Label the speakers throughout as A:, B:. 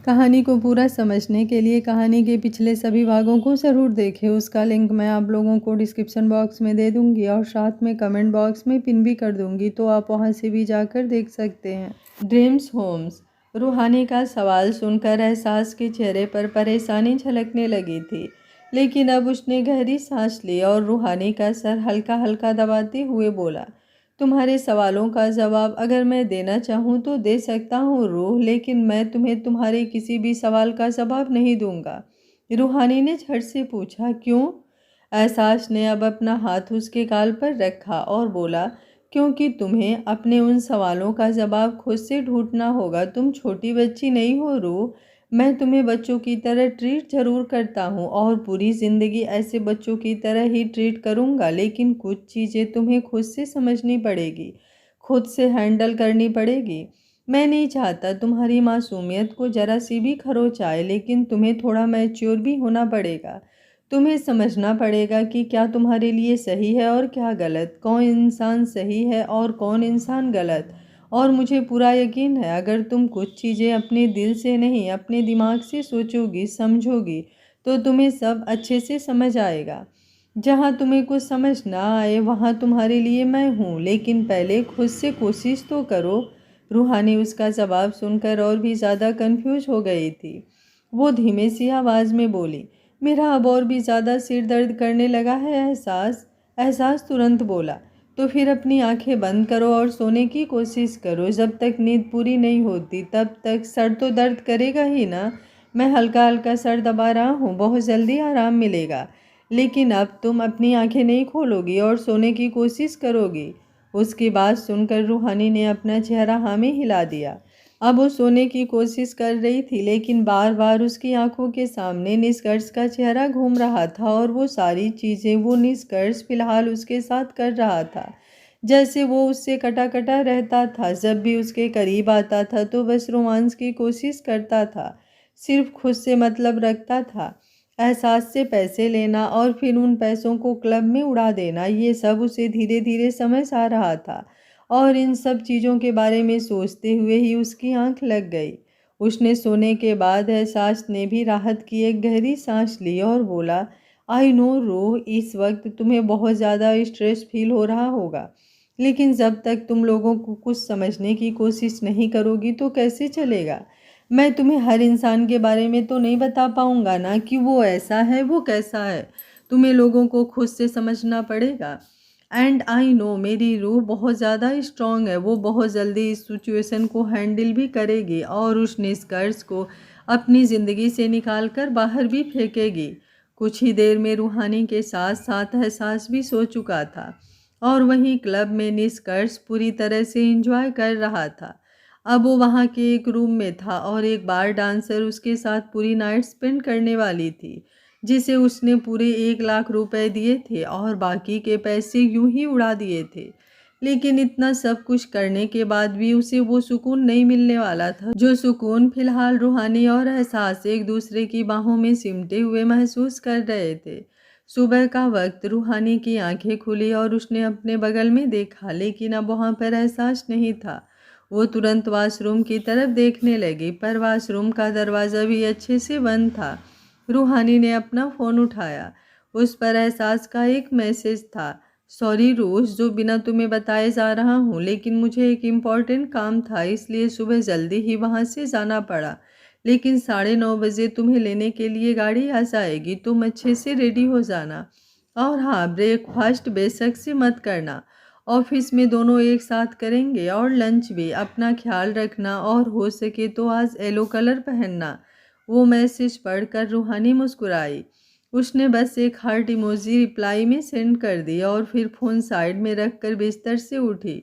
A: कहानी को पूरा समझने के लिए कहानी के पिछले सभी भागों को ज़रूर देखें। उसका लिंक मैं आप लोगों को डिस्क्रिप्शन बॉक्स में दे दूंगी और साथ में कमेंट बॉक्स में पिन भी कर दूंगी, तो आप वहां से भी जाकर देख सकते हैं। Dreams homes. रूहानी का सवाल सुनकर एहसास के चेहरे पर परेशानी झलकने लगी थी, लेकिन अब उसने गहरी सांस ली और रूहानी का सर हल्का हल्का दबाते हुए बोला, तुम्हारे सवालों का जवाब अगर मैं देना चाहूँ तो दे सकता हूँ रूह, लेकिन मैं तुम्हें तुम्हारे किसी भी सवाल का जवाब नहीं दूंगा। रूहानी ने झट से पूछा, क्यों? एहसास ने अब अपना हाथ उसके गाल पर रखा और बोला, क्योंकि तुम्हें अपने उन सवालों का जवाब खुद से ढूंढना होगा। तुम छोटी बच्ची नहीं हो रूह। मैं तुम्हें बच्चों की तरह ट्रीट जरूर करता हूँ और पूरी ज़िंदगी ऐसे बच्चों की तरह ही ट्रीट करूँगा, लेकिन कुछ चीज़ें तुम्हें खुद से समझनी पड़ेगी, खुद से हैंडल करनी पड़ेगी। मैं नहीं चाहता तुम्हारी मासूमियत को ज़रा सी भी खरोच आए, लेकिन तुम्हें थोड़ा मैच्योर भी होना पड़ेगा। तुम्हें समझना पड़ेगा कि क्या तुम्हारे लिए सही है और क्या गलत, कौन इंसान सही है और कौन इंसान गलत। और मुझे पूरा यकीन है अगर तुम कुछ चीज़ें अपने दिल से नहीं अपने दिमाग से सोचोगी समझोगी तो तुम्हें सब अच्छे से समझ आएगा। जहाँ तुम्हें कुछ समझ ना आए वहाँ तुम्हारे लिए मैं हूँ, लेकिन पहले खुद से कोशिश तो करो। रूहानी उसका जवाब सुनकर और भी ज़्यादा कंफ्यूज हो गई थी। वो धीमे सी आवाज़ में बोली, मेरा अब और भी ज़्यादा सिर दर्द करने लगा है एहसास। एहसास तुरंत बोला, तो फिर अपनी आंखें बंद करो और सोने की कोशिश करो। जब तक नींद पूरी नहीं होती तब तक सर तो दर्द करेगा ही ना। मैं हल्का हल्का सर दबा रहा हूँ, बहुत जल्दी आराम मिलेगा। लेकिन अब तुम अपनी आंखें नहीं खोलोगी और सोने की कोशिश करोगी। उसकी बात सुनकर रूहानी ने अपना चेहरा हाँ में हिला दिया। अब वो सोने की कोशिश कर रही थी, लेकिन बार बार उसकी आंखों के सामने निष्कर्ष का चेहरा घूम रहा था और वो सारी चीज़ें वो निष्कर्ष फिलहाल उसके साथ कर रहा था। जैसे वो उससे कटा कटा रहता था, जब भी उसके करीब आता था तो बस रोमांस की कोशिश करता था, सिर्फ खुद से मतलब रखता था। एहसास से पैसे लेना और फिर उन पैसों को क्लब में उड़ा देना, ये सब उसे धीरे धीरे समझ आ रहा था। और इन सब चीज़ों के बारे में सोचते हुए ही उसकी आंख लग गई। उसने सोने के बाद एहसास ने भी राहत की एक गहरी सांस ली और बोला, आई नो रूह, इस वक्त तुम्हें बहुत ज़्यादा स्ट्रेस फील हो रहा होगा, लेकिन जब तक तुम लोगों को कुछ समझने की कोशिश नहीं करोगी तो कैसे चलेगा। मैं तुम्हें हर इंसान के बारे में तो नहीं बता पाऊंगा ना कि वो ऐसा है वो कैसा है। तुम्हें लोगों को खुद से समझना पड़ेगा। एंड आई नो मेरी रूह बहुत ज़्यादा स्ट्रांग है, वो बहुत जल्दी इस सिचुएशन को हैंडल भी करेगी और उस निष्कर्ष को अपनी ज़िंदगी से निकाल कर बाहर भी फेंकेगी। कुछ ही देर में रूहानी के साथ साथ एहसास भी सो चुका था और वहीं क्लब में निष्कर्ष पूरी तरह से एंजॉय कर रहा था। अब वो वहाँ के एक रूम में था और एक बार डांसर उसके साथ पूरी नाइट स्पेंड करने वाली थी, जिसे उसने पूरे 1 लाख रुपए दिए थे और बाकी के पैसे यूं ही उड़ा दिए थे। लेकिन इतना सब कुछ करने के बाद भी उसे वो सुकून नहीं मिलने वाला था, जो सुकून फिलहाल रूहानी और एहसास एक दूसरे की बाहों में सिमटे हुए महसूस कर रहे थे। सुबह का वक्त, रूहानी की आंखें खुली और उसने अपने बगल में देखा, लेकिन अब वहाँ पर एहसास नहीं था। वो तुरंत वॉशरूम की तरफ देखने लगी, पर वॉशरूम का दरवाज़ा भी अच्छे से बंद था। रूहानी ने अपना फ़ोन उठाया। उस पर एहसास का एक मैसेज था, सॉरी रोज़, जो बिना तुम्हें बताए जा रहा हूँ, लेकिन मुझे एक इम्पॉर्टेंट काम था इसलिए सुबह जल्दी ही वहाँ से जाना पड़ा। लेकिन 9:30 बजे तुम्हें लेने के लिए गाड़ी आ जाएगी, तुम अच्छे से रेडी हो जाना। और हाँ, ब्रेकफास्ट बेशक से मत करना, ऑफिस में दोनों एक साथ करेंगे, और लंच भी। अपना ख्याल रखना और हो सके तो आज येलो कलर पहनना। वो मैसेज पढ़कर रूहानी मुस्कुराई। उसने बस एक हार्ट इमोजी रिप्लाई में सेंड कर दी और फिर फ़ोन साइड में रखकर बिस्तर से उठी।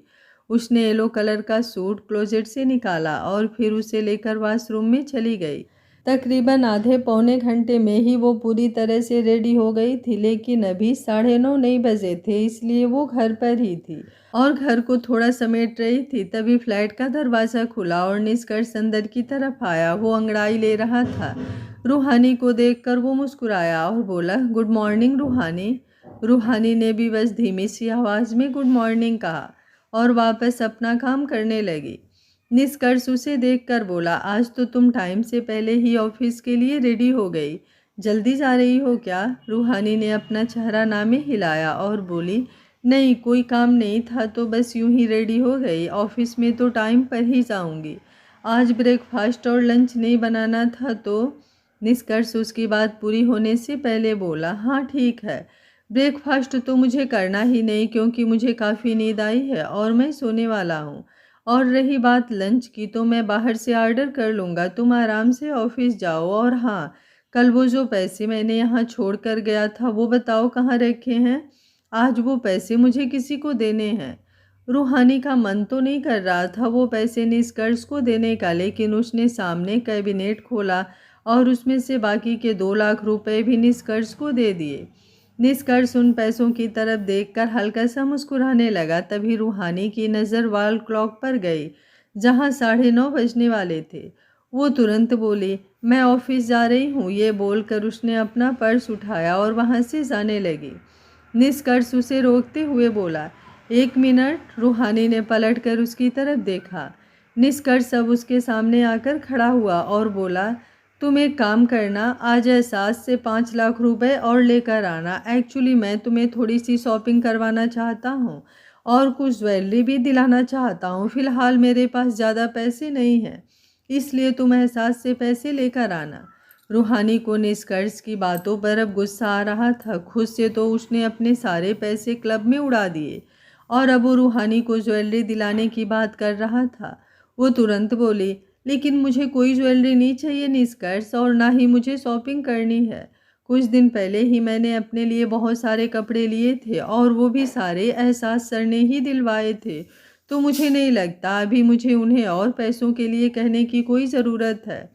A: उसने येलो कलर का सूट क्लोजेट से निकाला और फिर उसे लेकर वॉशरूम में चली गई। तकरीबन आधे पौने घंटे में ही वो पूरी तरह से रेडी हो गई थी, लेकिन अभी 9:30 नहीं बजे थे, इसलिए वो घर पर ही थी और घर को थोड़ा समेट रही थी। तभी फ्लैट का दरवाज़ा खुला और निष्कर्ष अंदर की तरफ आया। वो अंगड़ाई ले रहा था। रूहानी को देखकर वो मुस्कुराया और बोला, गुड मॉर्निंग रूहानी। रूहानी ने भी बस धीमी सी आवाज़ में गुड मॉर्निंग कहा और वापस अपना काम करने लगी। निष्कर्ष उसे देखकर बोला, आज तो तुम टाइम से पहले ही ऑफिस के लिए रेडी हो गई, जल्दी जा रही हो क्या? रूहानी ने अपना चेहरा नामे हिलाया और बोली, नहीं कोई काम नहीं था तो बस यूं ही रेडी हो गई, ऑफिस में तो टाइम पर ही जाऊंगी। आज ब्रेकफास्ट और लंच नहीं बनाना था तो? निष्कर्ष उसकी बात पूरी होने से पहले बोला, हाँ ठीक है, ब्रेकफास्ट तो मुझे करना ही नहीं क्योंकि मुझे काफ़ी नींद आई है और मैं सोने वाला हूँ। और रही बात लंच की तो मैं बाहर से ऑर्डर कर लूँगा, तुम आराम से ऑफिस जाओ। और हाँ, कल वो जो पैसे मैंने यहाँ छोड़ कर गया था वो बताओ कहाँ रखे हैं? आज वो पैसे मुझे किसी को देने हैं। रूहानी का मन तो नहीं कर रहा था वो पैसे निष्कर्ष को देने का, लेकिन उसने सामने कैबिनेट खोला और उसमें से बाकी के 2 लाख रुपए भी निष्कर्ष को दे दिए। निष्कर्ष उन पैसों की तरफ देखकर हल्का सा मुस्कुराने लगा। तभी रूहानी की नज़र वॉल क्लॉक पर गई जहां 9:30 बजने वाले थे। वो तुरंत बोली, मैं ऑफिस जा रही हूँ। ये बोलकर उसने अपना पर्स उठाया और वहां से जाने लगी। निष्कर्ष उसे रोकते हुए बोला, 1 मिनट। रूहानी ने पलटकर उसकी तरफ देखा। निष्कर्ष अब उसके सामने आकर खड़ा हुआ और बोला, तुम एक काम करना, आज एहसास से 5 लाख रुपए और लेकर आना। एक्चुअली मैं तुम्हें थोड़ी सी शॉपिंग करवाना चाहता हूँ और कुछ ज्वेलरी भी दिलाना चाहता हूँ। फ़िलहाल मेरे पास ज़्यादा पैसे नहीं हैं, इसलिए तुम एहसास से पैसे लेकर आना। रूहानी को निष्कर्ष की बातों पर अब गुस्सा आ रहा था। खुद से तो उसने अपने सारे पैसे क्लब में उड़ा दिए और अब वो रूहानी को ज्वेलरी दिलाने की बात कर रहा था। वो तुरंत बोली, लेकिन मुझे कोई ज्वेलरी नहीं चाहिए निष्कर्ष, और ना ही मुझे शॉपिंग करनी है। कुछ दिन पहले ही मैंने अपने लिए बहुत सारे कपड़े लिए थे और वो भी सारे एहसास सर ने ही दिलवाए थे, तो मुझे नहीं लगता अभी मुझे उन्हें और पैसों के लिए कहने की कोई ज़रूरत है।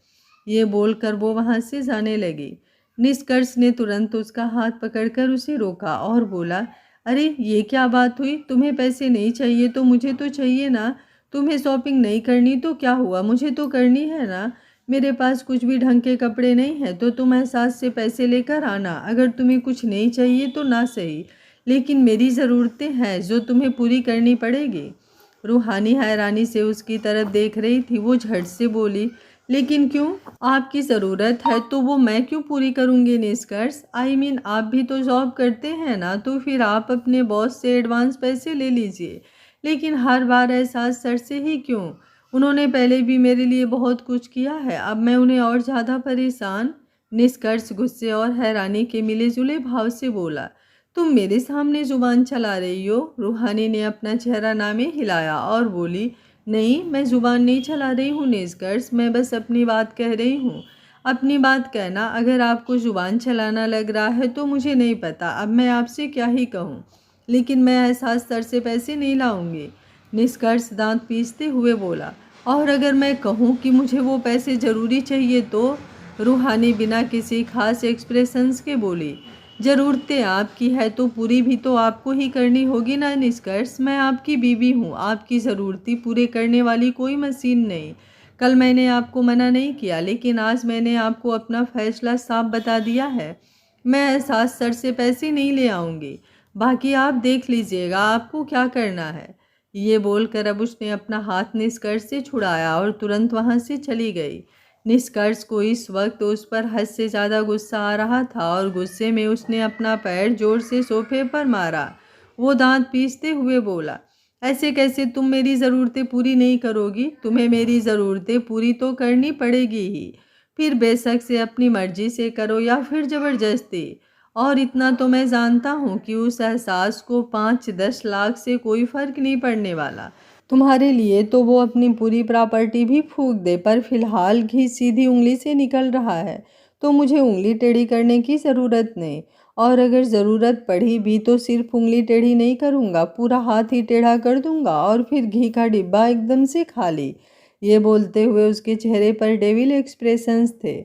A: ये बोलकर वो वहाँ से जाने लगी। निष्कर्ष ने तुरंत उसका हाथ पकड़कर उसे रोका और बोला, अरे ये क्या बात हुई? तुम्हें पैसे नहीं चाहिए तो मुझे तो चाहिए ना। तुम्हें शॉपिंग नहीं करनी तो क्या हुआ, मुझे तो करनी है ना। मेरे पास कुछ भी ढंग के कपड़े नहीं हैं तो तुम एहसास से पैसे लेकर आना। अगर तुम्हें कुछ नहीं चाहिए तो ना सही, लेकिन मेरी ज़रूरतें हैं जो तुम्हें पूरी करनी पड़ेगी। रूहानी हैरानी से उसकी तरफ देख रही थी। वो झट से बोली, लेकिन क्यों? आपकी ज़रूरत है तो वो मैं क्यों पूरी करूँगी निष्कर्ष? आप भी तो जॉब करते हैं ना, तो फिर आप अपने बॉस से एडवांस पैसे ले लीजिए। लेकिन हर बार एहसास सर से ही क्यों? उन्होंने पहले भी मेरे लिए बहुत कुछ किया है, अब मैं उन्हें और ज़्यादा परेशान। निष्कर्ष गुस्से और हैरानी के मिले जुले भाव से बोला, तुम मेरे सामने जुबान चला रही हो? रूहानी ने अपना चेहरा नामे हिलाया और बोली, नहीं मैं जुबान नहीं चला रही हूँ निष्कर्ष, मैं बस अपनी बात कह रही हूँ। अपनी बात कहना अगर आपको जुबान चलाना लग रहा है तो मुझे नहीं पता अब मैं आपसे क्या ही कहूँ, लेकिन मैं एहसास सर से पैसे नहीं लाऊंगी। निष्कर्ष दांत पीसते हुए बोला, और अगर मैं कहूँ कि मुझे वो पैसे ज़रूरी चाहिए तो? रूहानी बिना किसी खास एक्सप्रेशंस के बोली, ज़रूरतें आपकी है तो पूरी भी तो आपको ही करनी होगी ना निष्कर्ष। मैं आपकी बीवी हूँ, आपकी ज़रूरतें पूरे करने वाली कोई मशीन नहीं। कल मैंने आपको मना नहीं किया, लेकिन आज मैंने आपको अपना फैसला साफ बता दिया है। मैं एहसास सर से पैसे नहीं ले आऊँगी, बाकी आप देख लीजिएगा आपको क्या करना है। ये बोलकर अब उसने अपना हाथ निष्कर्ष से छुड़ाया और तुरंत वहाँ से चली गई। निष्कर्ष को इस वक्त उस पर हद से ज़्यादा गुस्सा आ रहा था और गुस्से में उसने अपना पैर जोर से सोफे पर मारा। वो दांत पीसते हुए बोला, ऐसे कैसे तुम मेरी ज़रूरतें पूरी नहीं करोगी? तुम्हें मेरी ज़रूरतें पूरी तो करनी पड़ेगी ही, फिर बेशक से अपनी मर्जी से करो या फिर ज़बरदस्ती। और इतना तो मैं जानता हूँ कि उस एहसास को 5-10 लाख से कोई फ़र्क नहीं पड़ने वाला। तुम्हारे लिए तो वो अपनी पूरी प्रॉपर्टी भी फूंक दे, पर फिलहाल घी सीधी उंगली से निकल रहा है तो मुझे उंगली टेढ़ी करने की ज़रूरत नहीं। और अगर ज़रूरत पड़ी भी तो सिर्फ उंगली टेढ़ी नहीं करूँगा, पूरा हाथ ही टेढ़ा कर दूँगा और फिर घी का डिब्बा एकदम से खाली। ये बोलते हुए उसके चेहरे पर डेविल एक्सप्रेशंस थे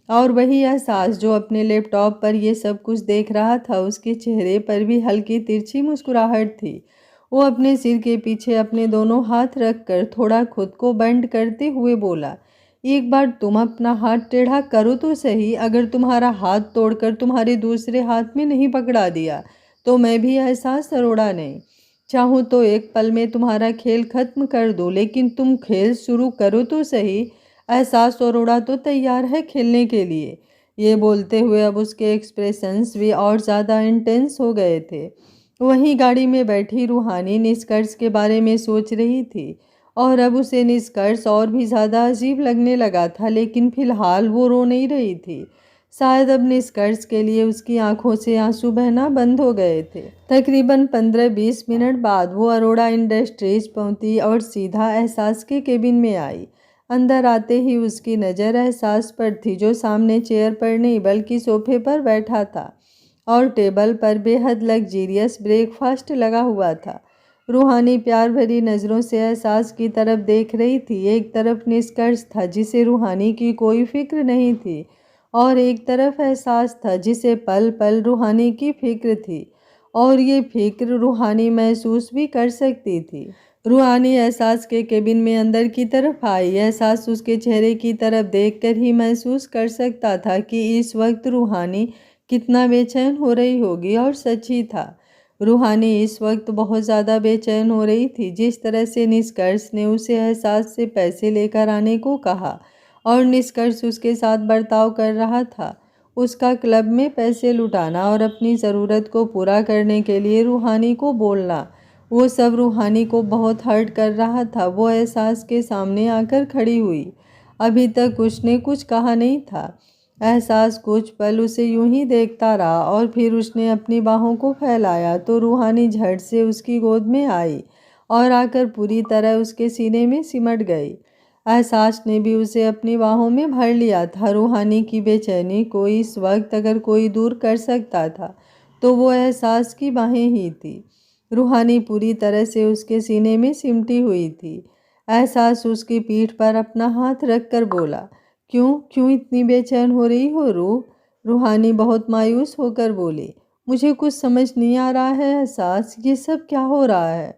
A: और वही एहसास जो अपने लैपटॉप पर ये सब कुछ देख रहा था, उसके चेहरे पर भी हल्की तिरछी मुस्कुराहट थी। वो अपने सिर के पीछे अपने दोनों हाथ रखकर थोड़ा खुद को बेंड करते हुए बोला, एक बार तुम अपना हाथ टेढ़ा करो तो सही। अगर तुम्हारा हाथ तोड़कर तुम्हारे दूसरे हाथ में नहीं पकड़ा दिया तो मैं भी एहसास अरोड़ा नहीं। चाहूँ तो एक पल में तुम्हारा खेल खत्म कर दूँ, लेकिन तुम खेल शुरू करो तो सही। एहसास अरोड़ा तो तैयार है खेलने के लिए। ये बोलते हुए अब उसके एक्सप्रेशंस भी और ज़्यादा इंटेंस हो गए थे। वहीं गाड़ी में बैठी रूहानी निष्कर्ष के बारे में सोच रही थी और अब उसे निष्कर्ष और भी ज़्यादा अजीब लगने लगा था, लेकिन फिलहाल वो रो नहीं रही थी। शायद अब निष्कर्ष के लिए उसकी आंखों से आंसू बहना बंद हो गए थे। तकरीबन 15-20 मिनट बाद वो अरोड़ा इंडस्ट्रीज पहुंची और सीधा एहसास के केबिन में आई। अंदर आते ही उसकी नज़र एहसास पर थी, जो सामने चेयर पर नहीं बल्कि सोफे पर बैठा था और टेबल पर बेहद लग्जीरियस ब्रेकफास्ट लगा हुआ था। रूहानी प्यार भरी नज़रों से एहसास की तरफ देख रही थी। एक तरफ निष्कर्ष था जिसे रूहानी की कोई फिक्र नहीं थी और एक तरफ एहसास था जिसे पल पल रूहानी की फिक्र थी, और ये फिक्र रूहानी महसूस भी कर सकती थी। रूहानी एहसास के केबिन में अंदर की तरफ आई। एहसास उसके चेहरे की तरफ देखकर ही महसूस कर सकता था कि इस वक्त रूहानी कितना बेचैन हो रही होगी, और सच ही था। रूहानी इस वक्त बहुत ज़्यादा बेचैन हो रही थी। जिस तरह से निष्कर्ष ने उसे एहसास से पैसे लेकर आने को कहा और निष्कर्ष उसके साथ बर्ताव कर रहा था, उसका क्लब में पैसे लुटाना और अपनी ज़रूरत को पूरा करने के लिए रूहानी को बोलना, वो सब रूहानी को बहुत हर्ट कर रहा था। वो एहसास के सामने आकर खड़ी हुई। अभी तक उसने कुछ कहा नहीं था। एहसास कुछ पल उसे यूं ही देखता रहा और फिर उसने अपनी बाहों को फैलाया तो रूहानी झट से उसकी गोद में आई और आकर पूरी तरह उसके सीने में सिमट गई। एहसास ने भी उसे अपनी बाहों में भर लिया था। रूहानी की बेचैनी को इस वक्त अगर कोई दूर कर सकता था तो वो एहसास की बाहें ही थी। रूहानी पूरी तरह से उसके सीने में सिमटी हुई थी। एहसास उसकी पीठ पर अपना हाथ रखकर बोला, क्यों क्यों इतनी बेचैन हो रही हो रूह? रूहानी बहुत मायूस होकर बोली, मुझे कुछ समझ नहीं आ रहा है एहसास, ये सब क्या हो रहा है?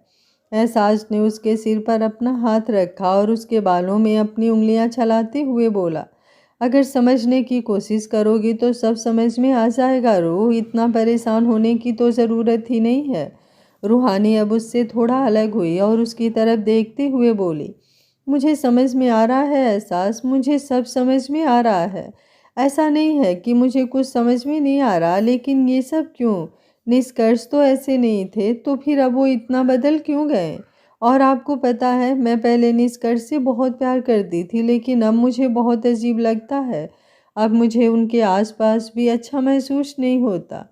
A: एहसास ने उसके सिर पर अपना हाथ रखा और उसके बालों में अपनी उंगलियां चलाते हुए बोला, अगर समझने की कोशिश करोगी तो सब समझ में आ जाएगा रूह, इतना परेशान होने की तो ज़रूरत ही नहीं है। रूहानी अब उससे थोड़ा अलग हुई और उसकी तरफ देखते हुए बोली, मुझे समझ में आ रहा है एहसास, मुझे सब समझ में आ रहा है। ऐसा नहीं है कि मुझे कुछ समझ में नहीं आ रहा, लेकिन ये सब क्यों? निष्कर्ष तो ऐसे नहीं थे, तो फिर अब वो इतना बदल क्यों गए? और आपको पता है, मैं पहले निष्कर्ष से बहुत प्यार करती थी, लेकिन अब मुझे बहुत अजीब लगता है। अब मुझे उनके आसपास भी अच्छा महसूस नहीं होता।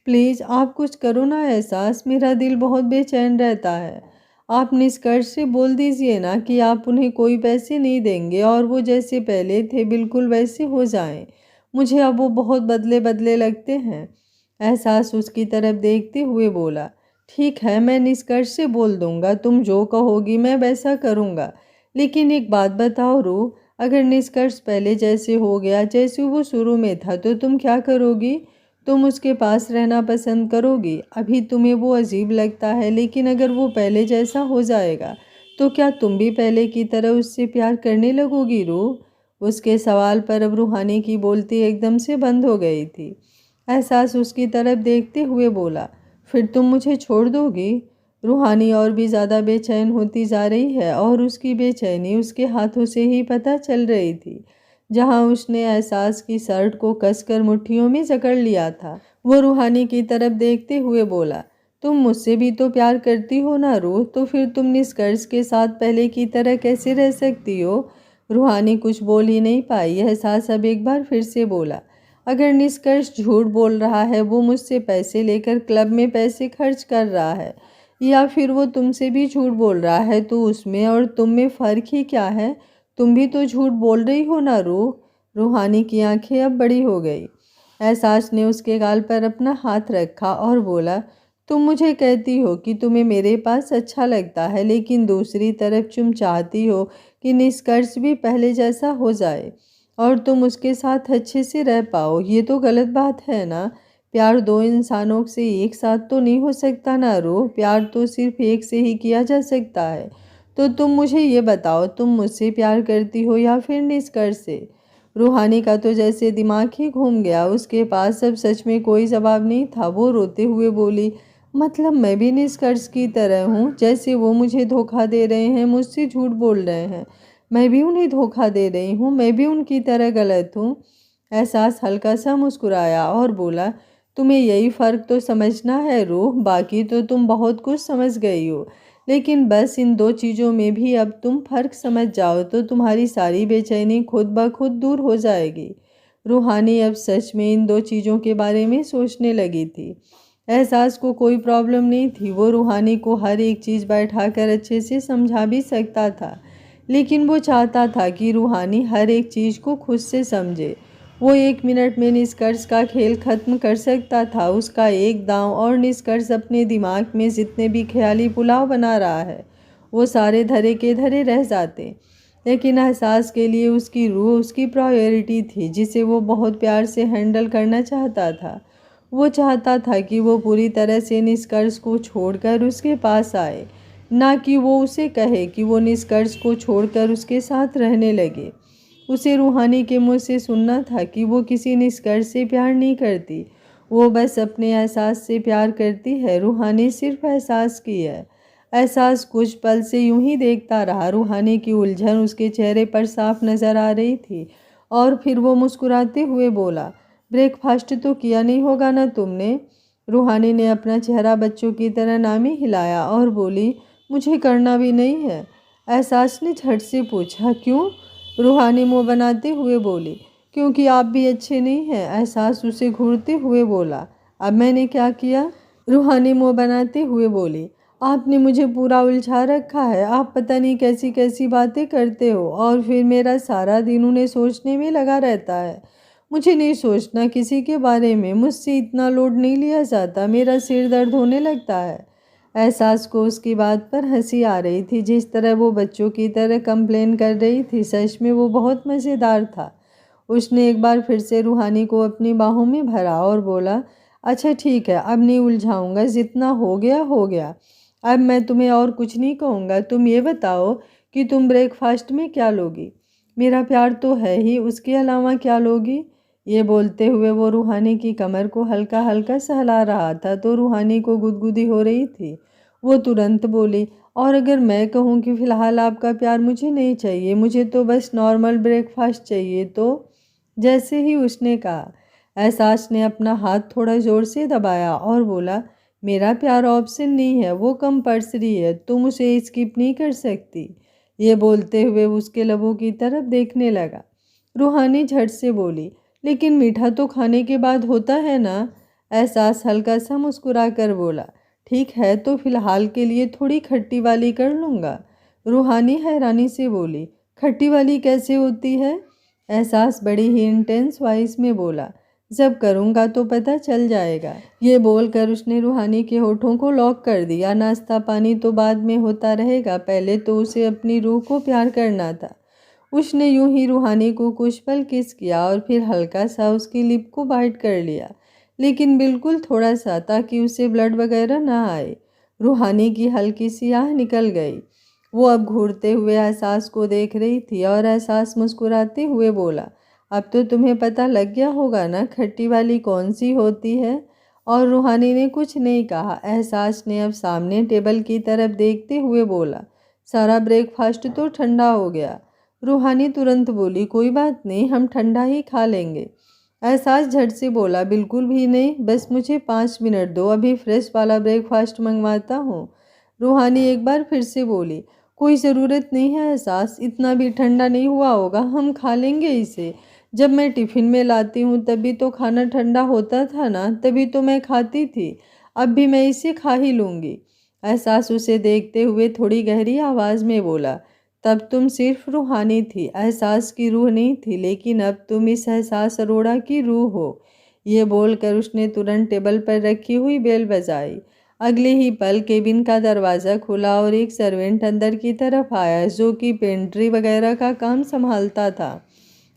A: प्लीज़ आप कुछ करो ना एहसास, मेरा दिल बहुत बेचैन रहता है। आप निष्कर्ष से बोल दीजिए ना कि आप उन्हें कोई पैसे नहीं देंगे और वो जैसे पहले थे बिल्कुल वैसे हो जाएं। मुझे अब वो बहुत बदले बदले लगते हैं। एहसास उसकी तरफ देखते हुए बोला, ठीक है, मैं निष्कर्ष से बोल दूंगा, तुम जो कहोगी मैं वैसा करूंगा। लेकिन एक बात बताओ रूह, अगर निष्कर्ष पहले जैसे हो गया जैसे वो शुरू में था तो तुम क्या करोगी? तुम उसके पास रहना पसंद करोगी? अभी तुम्हें वो अजीब लगता है, लेकिन अगर वो पहले जैसा हो जाएगा तो क्या तुम भी पहले की तरह उससे प्यार करने लगोगी रूह? उसके सवाल पर अब रूहानी की बोलती एकदम से बंद हो गई थी। एहसास उसकी तरफ देखते हुए बोला, फिर तुम मुझे छोड़ दोगी? रूहानी और भी ज़्यादा बेचैन होती जा रही है और उसकी बेचैनी उसके हाथों से ही पता चल रही थी। जहां उसने एहसास की शर्ट को कसकर मुट्ठियों में जकड़ लिया था, वो रूहानी की तरफ देखते हुए बोला, तुम मुझसे भी तो प्यार करती हो ना रूह, तो फिर तुम निष्कर्ष के साथ पहले की तरह कैसे रह सकती हो? रूहानी कुछ बोल ही नहीं पाई। एहसास अब एक बार फिर से बोला, अगर निष्कर्ष झूठ बोल रहा है, वो मुझसे पैसे लेकर क्लब में पैसे खर्च कर रहा है, या फिर वो तुमसे भी झूठ बोल रहा है, तो उसमें और तुम में फ़र्क ही क्या है? तुम भी तो झूठ बोल रही हो ना रूह? रूहानी की आंखें अब बड़ी हो गई। एहसास ने उसके गाल पर अपना हाथ रखा और बोला, तुम मुझे कहती हो कि तुम्हें मेरे पास अच्छा लगता है, लेकिन दूसरी तरफ तुम चाहती हो कि निष्कर्ष भी पहले जैसा हो जाए और तुम उसके साथ अच्छे से रह पाओ। ये तो गलत बात है ना? प्यार दो इंसानों से एक साथ तो नहीं हो सकता ना रूह, प्यार तो सिर्फ एक से ही किया जा सकता है। तो तुम मुझे ये बताओ, तुम मुझसे प्यार करती हो या फिर निष्कर्ष से? रूहानी का तो जैसे दिमाग ही घूम गया। उसके पास अब सच में कोई जवाब नहीं था। वो रोते हुए बोली, मतलब मैं भी निष्कर्ष की तरह हूँ, जैसे वो मुझे धोखा दे रहे हैं, मुझसे झूठ बोल रहे हैं। मैं भी उन्हें धोखा दे रही हूँ, मैं भी उनकी तरह गलत हूँ। एहसास हल्का सा मुस्कुराया और बोला, तुम्हें यही फ़र्क तो समझना है रूह, बाकी तो तुम बहुत कुछ समझ गई हो। लेकिन बस इन दो चीज़ों में भी अब तुम फ़र्क समझ जाओ तो तुम्हारी सारी बेचैनी खुद ब खुद दूर हो जाएगी। रूहानी अब सच में इन दो चीज़ों के बारे में सोचने लगी थी। एहसास को कोई प्रॉब्लम नहीं थी, वो रूहानी को हर एक चीज़ बैठाकर अच्छे से समझा भी सकता था, लेकिन वो चाहता था कि रूहानी हर एक चीज़ को खुद से समझे। वो 1 मिनट में निष्कर्ष का खेल खत्म कर सकता था। उसका एक दांव और निष्कर्ष अपने दिमाग में जितने भी ख्याली पुलाव बना रहा है वो सारे धरे के धरे रह जाते। लेकिन एहसास के लिए उसकी रूह उसकी प्रायोरिटी थी, जिसे वो बहुत प्यार से हैंडल करना चाहता था। वो चाहता था कि वो पूरी तरह से निष्कर्ष को छोड़कर उसके पास आए, ना कि वो उसे कहे कि वो निष्कर्ष को छोड़कर उसके साथ रहने लगे। उसे रूहानी के मुंह से सुनना था कि वो किसी निष्कर्ष से प्यार नहीं करती, वो बस अपने एहसास से प्यार करती है। रूहानी सिर्फ एहसास की है। एहसास कुछ पल से यूं ही देखता रहा। रूहानी की उलझन उसके चेहरे पर साफ नजर आ रही थी और फिर वो मुस्कुराते हुए बोला, ब्रेकफास्ट तो किया नहीं होगा ना तुमने? रूहानी ने अपना चेहरा बच्चों की तरह नामी हिलाया और बोली, मुझे करना भी नहीं है। एहसास ने झट से पूछा, क्यों? रूहानी मुंह बनाते हुए बोली, क्योंकि आप भी अच्छे नहीं हैं। एहसास उसे घूरते हुए बोला, अब मैंने क्या किया? रूहानी मुंह बनाते हुए बोली, आपने मुझे पूरा उलझा रखा है। आप पता नहीं कैसी कैसी बातें करते हो और फिर मेरा सारा दिन उन्हें सोचने में लगा रहता है। मुझे नहीं सोचना किसी के बारे में, मुझसे इतना लोड नहीं लिया जाता, मेरा सिर दर्द होने लगता है। एहसास को उसकी बात पर हंसी आ रही थी। जिस तरह वो बच्चों की तरह कंप्लेन कर रही थी, सच में वो बहुत मज़ेदार था। उसने एक बार फिर से रूहानी को अपनी बाहों में भरा और बोला, अच्छा ठीक है, अब नहीं उलझाऊंगा, जितना हो गया हो गया। अब मैं तुम्हें और कुछ नहीं कहूँगा। तुम ये बताओ कि तुम ब्रेकफास्ट में क्या लोगी? मेरा प्यार तो है ही, उसके अलावा क्या लोगी? ये बोलते हुए वो रूहानी की कमर को हल्का हल्का सहला रहा था तो रूहानी को गुदगुदी हो रही थी। वो तुरंत बोली, और अगर मैं कहूँ कि फ़िलहाल आपका प्यार मुझे नहीं चाहिए, मुझे तो बस नॉर्मल ब्रेकफास्ट चाहिए, तो? जैसे ही उसने कहा, एहसास ने अपना हाथ थोड़ा ज़ोर से दबाया और बोला, मेरा प्यार ऑप्शन नहीं है, वो कंपल्सरी है, तुम उसे स्किप नहीं कर सकती। ये बोलते हुए उसके लबों की तरफ देखने लगा। रूहानी झट से बोली, लेकिन मीठा तो खाने के बाद होता है ना? एहसास हल्का सा मुस्कुरा कर बोला, ठीक है, तो फिलहाल के लिए थोड़ी खट्टी वाली कर लूँगा। रूहानी हैरानी से बोली, खट्टी वाली कैसे होती है? एहसास बड़ी ही इंटेंस वॉइस में बोला, जब करूँगा तो पता चल जाएगा। ये बोलकर उसने रूहानी के होठों को लॉक कर दिया। नाश्ता पानी तो बाद में होता रहेगा, पहले तो उसे अपनी रूह को प्यार करना था। उसने यूं ही रूहानी को कुछ पल किस किया और फिर हल्का सा उसकी लिप को बाइट कर लिया, लेकिन बिल्कुल थोड़ा सा, ताकि उसे ब्लड वगैरह ना आए। रूहानी की हल्की सी आह निकल गई। वो अब घूरते हुए एहसास को देख रही थी और एहसास मुस्कुराते हुए बोला, अब तो तुम्हें पता लग गया होगा ना खट्टी वाली कौन सी होती है? और रूहानी ने कुछ नहीं कहा। एहसास ने अब सामने टेबल की तरफ देखते हुए बोला, सारा ब्रेकफास्ट तो ठंडा हो गया। रूहानी तुरंत बोली, कोई बात नहीं, हम ठंडा ही खा लेंगे। एहसास झट से बोला, बिल्कुल भी नहीं, बस मुझे 5 मिनट दो, अभी फ्रेश वाला ब्रेकफास्ट मंगवाता हूँ। रूहानी एक बार फिर से बोली, कोई ज़रूरत नहीं है एहसास, इतना भी ठंडा नहीं हुआ होगा, हम खा लेंगे इसे। जब मैं टिफ़िन में लाती हूँ तभी तो खाना ठंडा होता था ना, तभी तो मैं खाती थी, अब भी मैं इसे खा ही लूँगी। एहसास उसे देखते हुए थोड़ी गहरी आवाज़ में बोला, तब तुम सिर्फ रूहानी थी, एहसास की रूह नहीं थी, लेकिन अब तुम इस एहसास अरोड़ा की रूह हो। ये बोलकर उसने तुरंत टेबल पर रखी हुई बेल बजाई। अगले ही पल केबिन का दरवाज़ा खुला और एक सर्वेंट अंदर की तरफ आया, जो कि पेंट्री वगैरह का काम संभालता था।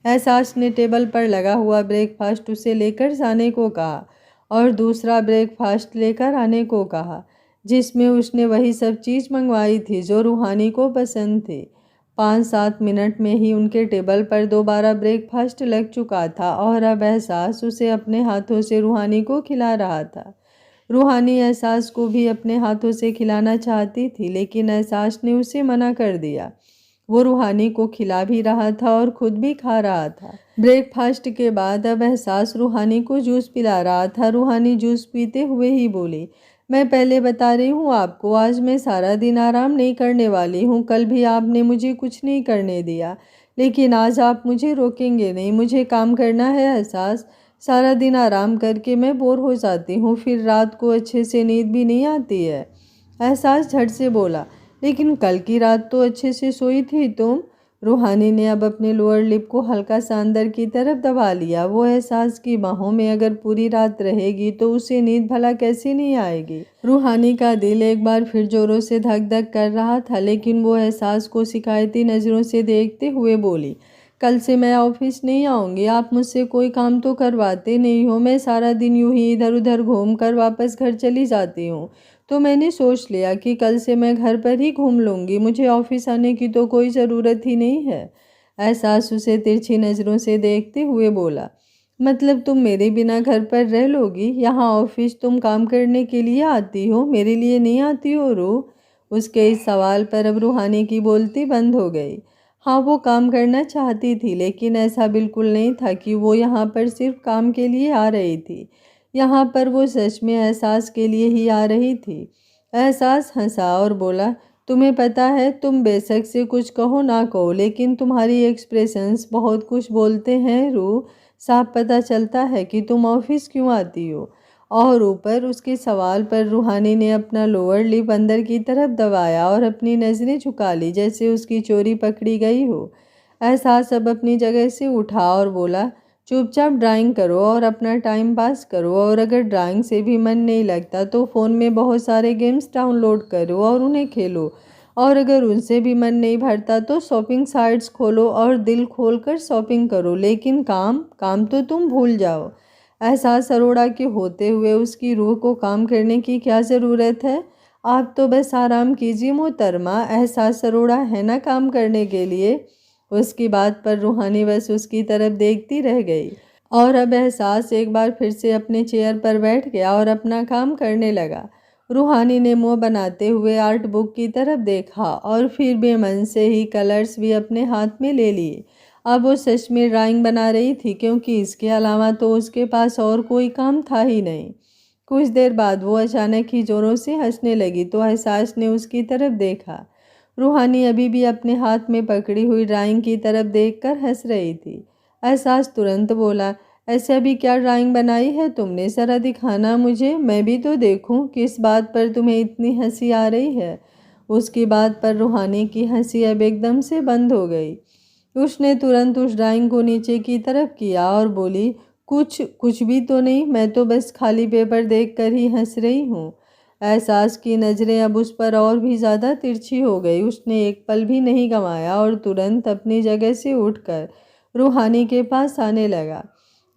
A: एहसास ने टेबल पर लगा हुआ ब्रेकफास्ट उसे लेकर जाने को कहा और दूसरा ब्रेकफास्ट लेकर आने को कहा, जिसमें उसने वही सब चीज़ मंगवाई थी जो रूहानी को पसंद थी। 5-7 मिनट में ही उनके टेबल पर दोबारा ब्रेकफास्ट लग चुका था और अब एहसास उसे अपने हाथों से रूहानी को खिला रहा था। रूहानी एहसास को भी अपने हाथों से खिलाना चाहती थी, लेकिन एहसास ने उसे मना कर दिया। वो रूहानी को खिला भी रहा था और खुद भी खा रहा था। ब्रेकफास्ट के बाद अब एहसास रूहानी को जूस पिला रहा था। रूहानी जूस पीते हुए ही बोली, मैं पहले बता रही हूँ आपको, आज मैं सारा दिन आराम नहीं करने वाली हूँ। कल भी आपने मुझे कुछ नहीं करने दिया, लेकिन आज आप मुझे रोकेंगे नहीं। मुझे काम करना है एहसास। सारा दिन आराम करके मैं बोर हो जाती हूँ, फिर रात को अच्छे से नींद भी नहीं आती है। एहसास झट से बोला, लेकिन कल की रात तो अच्छे से सोई थी तुम। रूहानी ने अब अपने लोअर लिप को हल्का सा अंदर की तरफ दबा लिया। वो एहसास की बाहों में अगर पूरी रात रहेगी तो उसे नींद भला कैसे नहीं आएगी। रूहानी का दिल एक बार फिर जोरों से धक धक कर रहा था, लेकिन वो एहसास को शिकायती नज़रों से देखते हुए बोली, कल से मैं ऑफिस नहीं आऊँगी। आप मुझसे कोई काम तो करवाते नहीं हो। मैं सारा दिन यूं ही इधर उधर घूम कर वापस घर चली जाती हूँ, तो मैंने सोच लिया कि कल से मैं घर पर ही घूम लूँगी। मुझे ऑफिस आने की तो कोई ज़रूरत ही नहीं है। एहसास उसे तिरछी नज़रों से देखते हुए बोला, मतलब तुम मेरे बिना घर पर रह लोगी? यहाँ ऑफिस तुम काम करने के लिए आती हो, मेरे लिए नहीं आती हो? उसके इस सवाल पर अब रूहानी की बोलती बंद हो गई। हाँ, वो काम करना चाहती थी, लेकिन ऐसा बिल्कुल नहीं था कि वो यहाँ पर सिर्फ काम के लिए आ रही थी। यहाँ पर वो सच में एहसास के लिए ही आ रही थी। एहसास हंसा और बोला, तुम्हें पता है, तुम बेशक से कुछ कहो ना कहो, लेकिन तुम्हारी एक्सप्रेशंस बहुत कुछ बोलते हैं रूह। साफ पता चलता है कि तुम ऑफिस क्यों आती हो। और ऊपर उसके सवाल पर रूहानी ने अपना लोअर लिप अंदर की तरफ दबाया और अपनी नज़रें झुका ली, जैसे उसकी चोरी पकड़ी गई हो। एहसास अब अपनी जगह से उठा और बोला, चुपचाप ड्राइंग करो और अपना टाइम पास करो, और अगर ड्राइंग से भी मन नहीं लगता तो फ़ोन में बहुत सारे गेम्स डाउनलोड करो और उन्हें खेलो, और अगर उनसे भी मन नहीं भरता तो शॉपिंग साइट्स खोलो और दिल खोलकर शॉपिंग करो, लेकिन काम काम तो तुम भूल जाओ। एहसास अरोड़ा के होते हुए उसकी रूह को काम करने की क्या ज़रूरत है? आप तो बस आराम कीजिए मोहतरमा। एहसास अरोड़ा है ना काम करने के लिए। उसकी बात पर रूहानी बस उसकी तरफ देखती रह गई। और अब एहसास एक बार फिर से अपने चेयर पर बैठ गया और अपना काम करने लगा। रूहानी ने मुंह बनाते हुए आर्ट बुक की तरफ देखा और फिर बेमन से ही कलर्स भी अपने हाथ में ले लिए। अब वो सच में ड्राइंग बना रही थी, क्योंकि इसके अलावा तो उसके पास और कोई काम था ही नहीं। कुछ देर बाद वो अचानक ही जोरों से हंसने लगी, तो एहसास ने उसकी तरफ देखा। रूहानी अभी भी अपने हाथ में पकड़ी हुई ड्राइंग की तरफ देखकर हंस रही थी। एहसास तुरंत बोला, ऐसा भी क्या ड्राइंग बनाई है तुमने? ज़रा दिखाना मुझे, मैं भी तो देखूं किस बात पर तुम्हें इतनी हंसी आ रही है। उसकी बात पर रूहानी की हंसी अब एकदम से बंद हो गई। उसने तुरंत उस ड्राइंग को नीचे की तरफ किया और बोली, कुछ कुछ भी तो नहीं, मैं तो बस खाली पेपर देखकर ही हंस रही हूँ। एहसास की नज़रें अब उस पर और भी ज़्यादा तिरछी हो गई। उसने एक पल भी नहीं गंवाया और तुरंत अपनी जगह से उठकर रूहानी के पास आने लगा।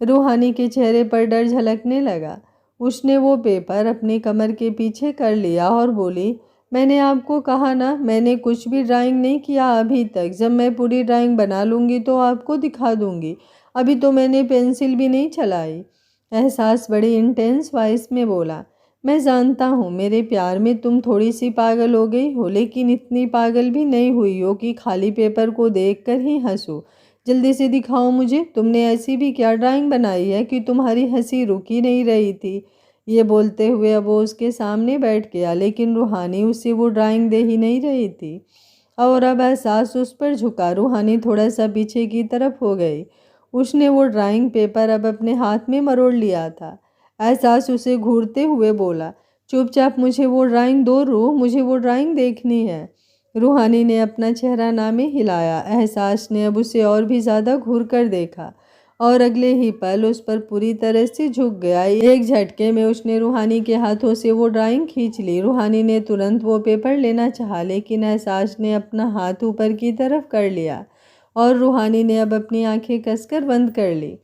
A: रूहानी के चेहरे पर डर झलकने लगा। उसने वो पेपर अपनी कमर के पीछे कर लिया और बोली, मैंने आपको कहा ना, मैंने कुछ भी ड्राइंग नहीं किया अभी तक। जब मैं पूरी ड्राइंग बना लूँगी तो आपको दिखा दूँगी। अभी तो मैंने पेंसिल भी नहीं चलाई। एहसास बड़ी इंटेंस वॉइस में बोला, मैं जानता हूँ मेरे प्यार में तुम थोड़ी सी पागल हो गई हो, लेकिन इतनी पागल भी नहीं हुई हो कि खाली पेपर को देखकर ही हंसो। जल्दी से दिखाओ मुझे, तुमने ऐसी भी क्या ड्राइंग बनाई है कि तुम्हारी हंसी रुक ही नहीं रही थी। ये बोलते हुए अब वो उसके सामने बैठ गया, लेकिन रूहानी उसे वो ड्राइंग दे ही नहीं रही थी। और अब एहसास उस पर झुका। रूहानी थोड़ा सा पीछे की तरफ हो गई। उसने वो ड्राइंग पेपर अब अपने हाथ में मरोड़ लिया था। एहसास उसे घूरते हुए बोला, चुपचाप मुझे वो ड्राइंग दो रूह, मुझे वो ड्राइंग देखनी है। रूहानी ने अपना चेहरा ना में हिलाया। एहसास ने अब उसे और भी ज़्यादा घूर कर देखा और अगले ही पल उस पर पूरी तरह से झुक गया। एक झटके में उसने रूहानी के हाथों से वो ड्राइंग खींच ली। रूहानी ने तुरंत वो पेपर लेना चाहा, लेकिन एहसास ने अपना हाथ ऊपर की तरफ कर लिया और रूहानी ने अब अपनी आंखें कसकर बंद कर ली।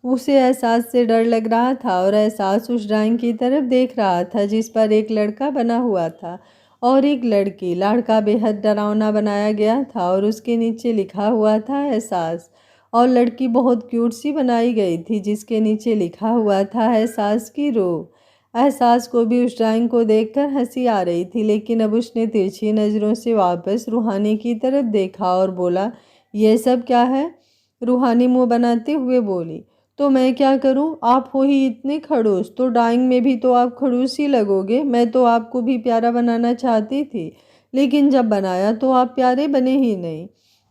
A: उसे एहसास से डर लग रहा था और एहसास उस ड्राइंग की तरफ देख रहा था जिस पर एक लड़का बना हुआ था और एक लड़की। लड़का बेहद डरावना बनाया गया था और उसके नीचे लिखा हुआ था एहसास, और लड़की बहुत क्यूट सी बनाई गई थी जिसके नीचे लिखा हुआ था एहसास की रूह। एहसास को भी उस ड्राइंग को देखकर हंसी आ रही थी, लेकिन अब उसने तिरछी नज़रों से वापस रूहानी की तरफ देखा और बोला, यह सब क्या है? रूहानी मुंह बनाते हुए बोली, तो मैं क्या करूं? आप हो ही इतने खड़ूस, तो ड्राइंग में भी तो आप खड़ूस ही लगोगे। मैं तो आपको भी प्यारा बनाना चाहती थी, लेकिन जब बनाया तो आप प्यारे बने ही नहीं।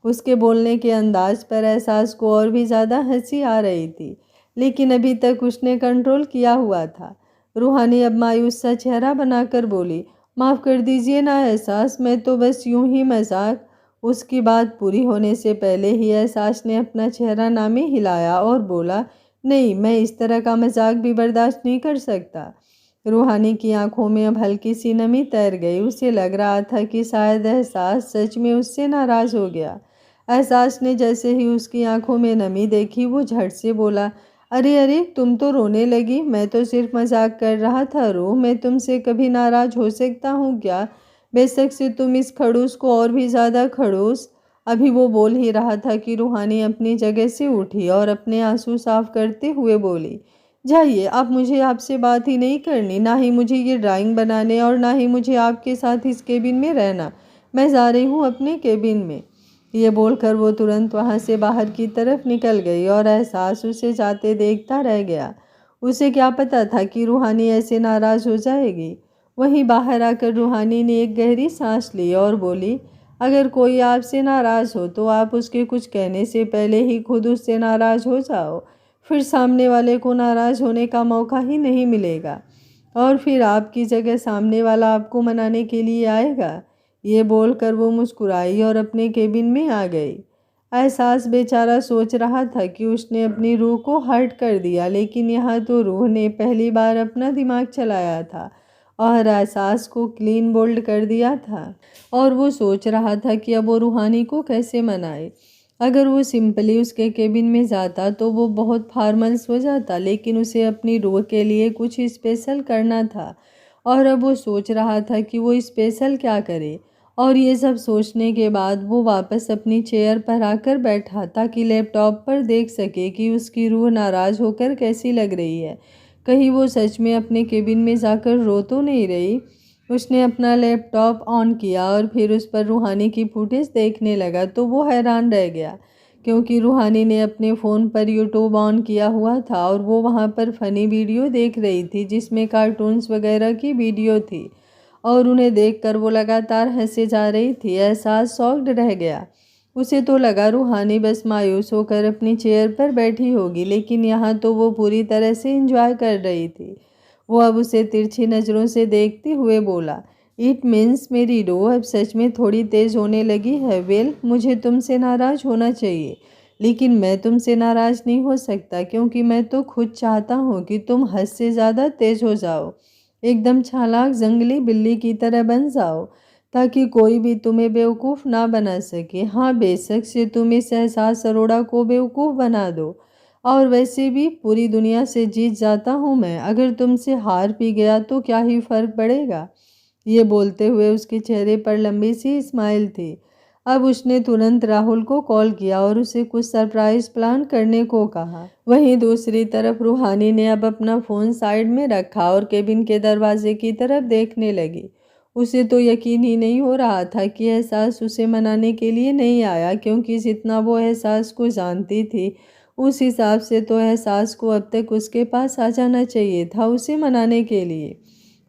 A: उसके बोलने के अंदाज पर एहसास को और भी ज़्यादा हंसी आ रही थी, लेकिन अभी तक उसने कंट्रोल किया हुआ था। रूहानी अब मायूस सा चेहरा बनाकर बोली, माफ़ कर दीजिए ना एहसास, मैं तो बस यूं ही मजाक। उसकी बात पूरी होने से पहले ही एहसास ने अपना चेहरा नामी हिलाया और बोला, नहीं, मैं इस तरह का मजाक भी बर्दाश्त नहीं कर सकता। रूहानी की आंखों में अब हल्की सी नमी तैर गई। उसे लग रहा था कि शायद एहसास सच में उससे नाराज़ हो गया। एहसास ने जैसे ही उसकी आंखों में नमी देखी, वो झट से बोला, अरे अरे, तुम तो रोने लगी। मैं तो सिर्फ मजाक कर रहा था। रो, मैं तुमसे कभी नाराज हो सकता हूँ क्या? बेशक से तुम इस खड़ूस को और भी ज़्यादा खड़ूस। अभी वो बोल ही रहा था कि रूहानी अपनी जगह से उठी और अपने आंसू साफ करते हुए बोली, जाइए, अब मुझे आपसे बात ही नहीं करनी, ना ही मुझे ये ड्राइंग बनाने और ना ही मुझे आपके साथ इस केबिन में रहना। मैं जा रही हूँ अपने केबिन में। ये बोलकर वो तुरंत वहाँ से बाहर की तरफ निकल गई और एहसास उसे जाते देखता रह गया। उसे क्या पता था कि रूहानी ऐसे नाराज़ हो जाएगी। वहीं बाहर आकर रूहानी ने एक गहरी सांस ली और बोली, अगर कोई आपसे नाराज़ हो तो आप उसके कुछ कहने से पहले ही खुद उससे नाराज़ हो जाओ। फिर सामने वाले को नाराज़ होने का मौका ही नहीं मिलेगा और फिर आपकी जगह सामने वाला आपको मनाने के लिए आएगा। ये बोलकर वो मुस्कुराई और अपने केबिन में आ गई। एहसास बेचारा सोच रहा था कि उसने अपनी रूह को हर्ट कर दिया, लेकिन यहाँ तो रूह ने पहली बार अपना दिमाग चलाया था और एहसास को क्लीन बोल्ड कर दिया था। और वो सोच रहा था कि अब वो रूहानी को कैसे मनाए। अगर वो सिंपली उसके केबिन में जाता तो वो बहुत फॉर्मल्स हो जाता, लेकिन उसे अपनी रूह के लिए कुछ स्पेशल करना था और अब वो सोच रहा था कि वो स्पेशल क्या करे। और ये सब सोचने के बाद वो वापस अपनी चेयर पर आकर बैठा ताकि लैपटॉप पर देख सके कि उसकी रूह नाराज़ होकर कैसी लग रही है। कहीं वो सच में अपने केबिन में जाकर रो तो नहीं रही। उसने अपना लैपटॉप ऑन किया और फिर उस पर रूहानी की फुटेज देखने लगा तो वो हैरान रह गया, क्योंकि रूहानी ने अपने फ़ोन पर यूट्यूब ऑन किया हुआ था और वो वहाँ पर फ़नी वीडियो देख रही थी जिसमें कार्टून्स वगैरह की वीडियो थी और उन्हें देखकर वो लगातार हंसे जा रही थी। एहसास शॉक्ड रह गया। उसे तो लगा रूहानी बस मायूस होकर अपनी चेयर पर बैठी होगी, लेकिन यहाँ तो वो पूरी तरह से एंजॉय कर रही थी। वो अब उसे तिरछी नज़रों से देखते हुए बोला, इट मीन्स मेरी रूह अब सच में थोड़ी तेज़ होने लगी है। वेल, मुझे तुमसे नाराज़ होना चाहिए, लेकिन मैं तुमसे नाराज़ नहीं हो सकता, क्योंकि मैं तो खुद चाहता हूँ कि तुम हद से ज़्यादा तेज़ हो जाओ, एकदम चालाक जंगली बिल्ली की तरह बन जाओ, ताकि कोई भी तुम्हें बेवकूफ़ ना बना सके। हाँ, बेशक से तुम इस एहसास अरोड़ा को बेवकूफ़ बना दो, और वैसे भी पूरी दुनिया से जीत जाता हूँ मैं। अगर तुमसे हार भी गया तो क्या ही फ़र्क पड़ेगा। ये बोलते हुए उसके चेहरे पर लंबी सी स्माइल थी। अब उसने तुरंत राहुल को कॉल किया और उसे कुछ सरप्राइज प्लान करने को कहा। वहीं दूसरी तरफ रूहानी ने अब अपना फ़ोन साइड में रखा और केबिन के दरवाजे की तरफ देखने लगी। उसे तो यकीन ही नहीं हो रहा था कि एहसास उसे मनाने के लिए नहीं आया, क्योंकि जितना वो एहसास को जानती थी उस हिसाब से तो एहसास को अब तक उसके पास आ जाना चाहिए था उसे मनाने के लिए।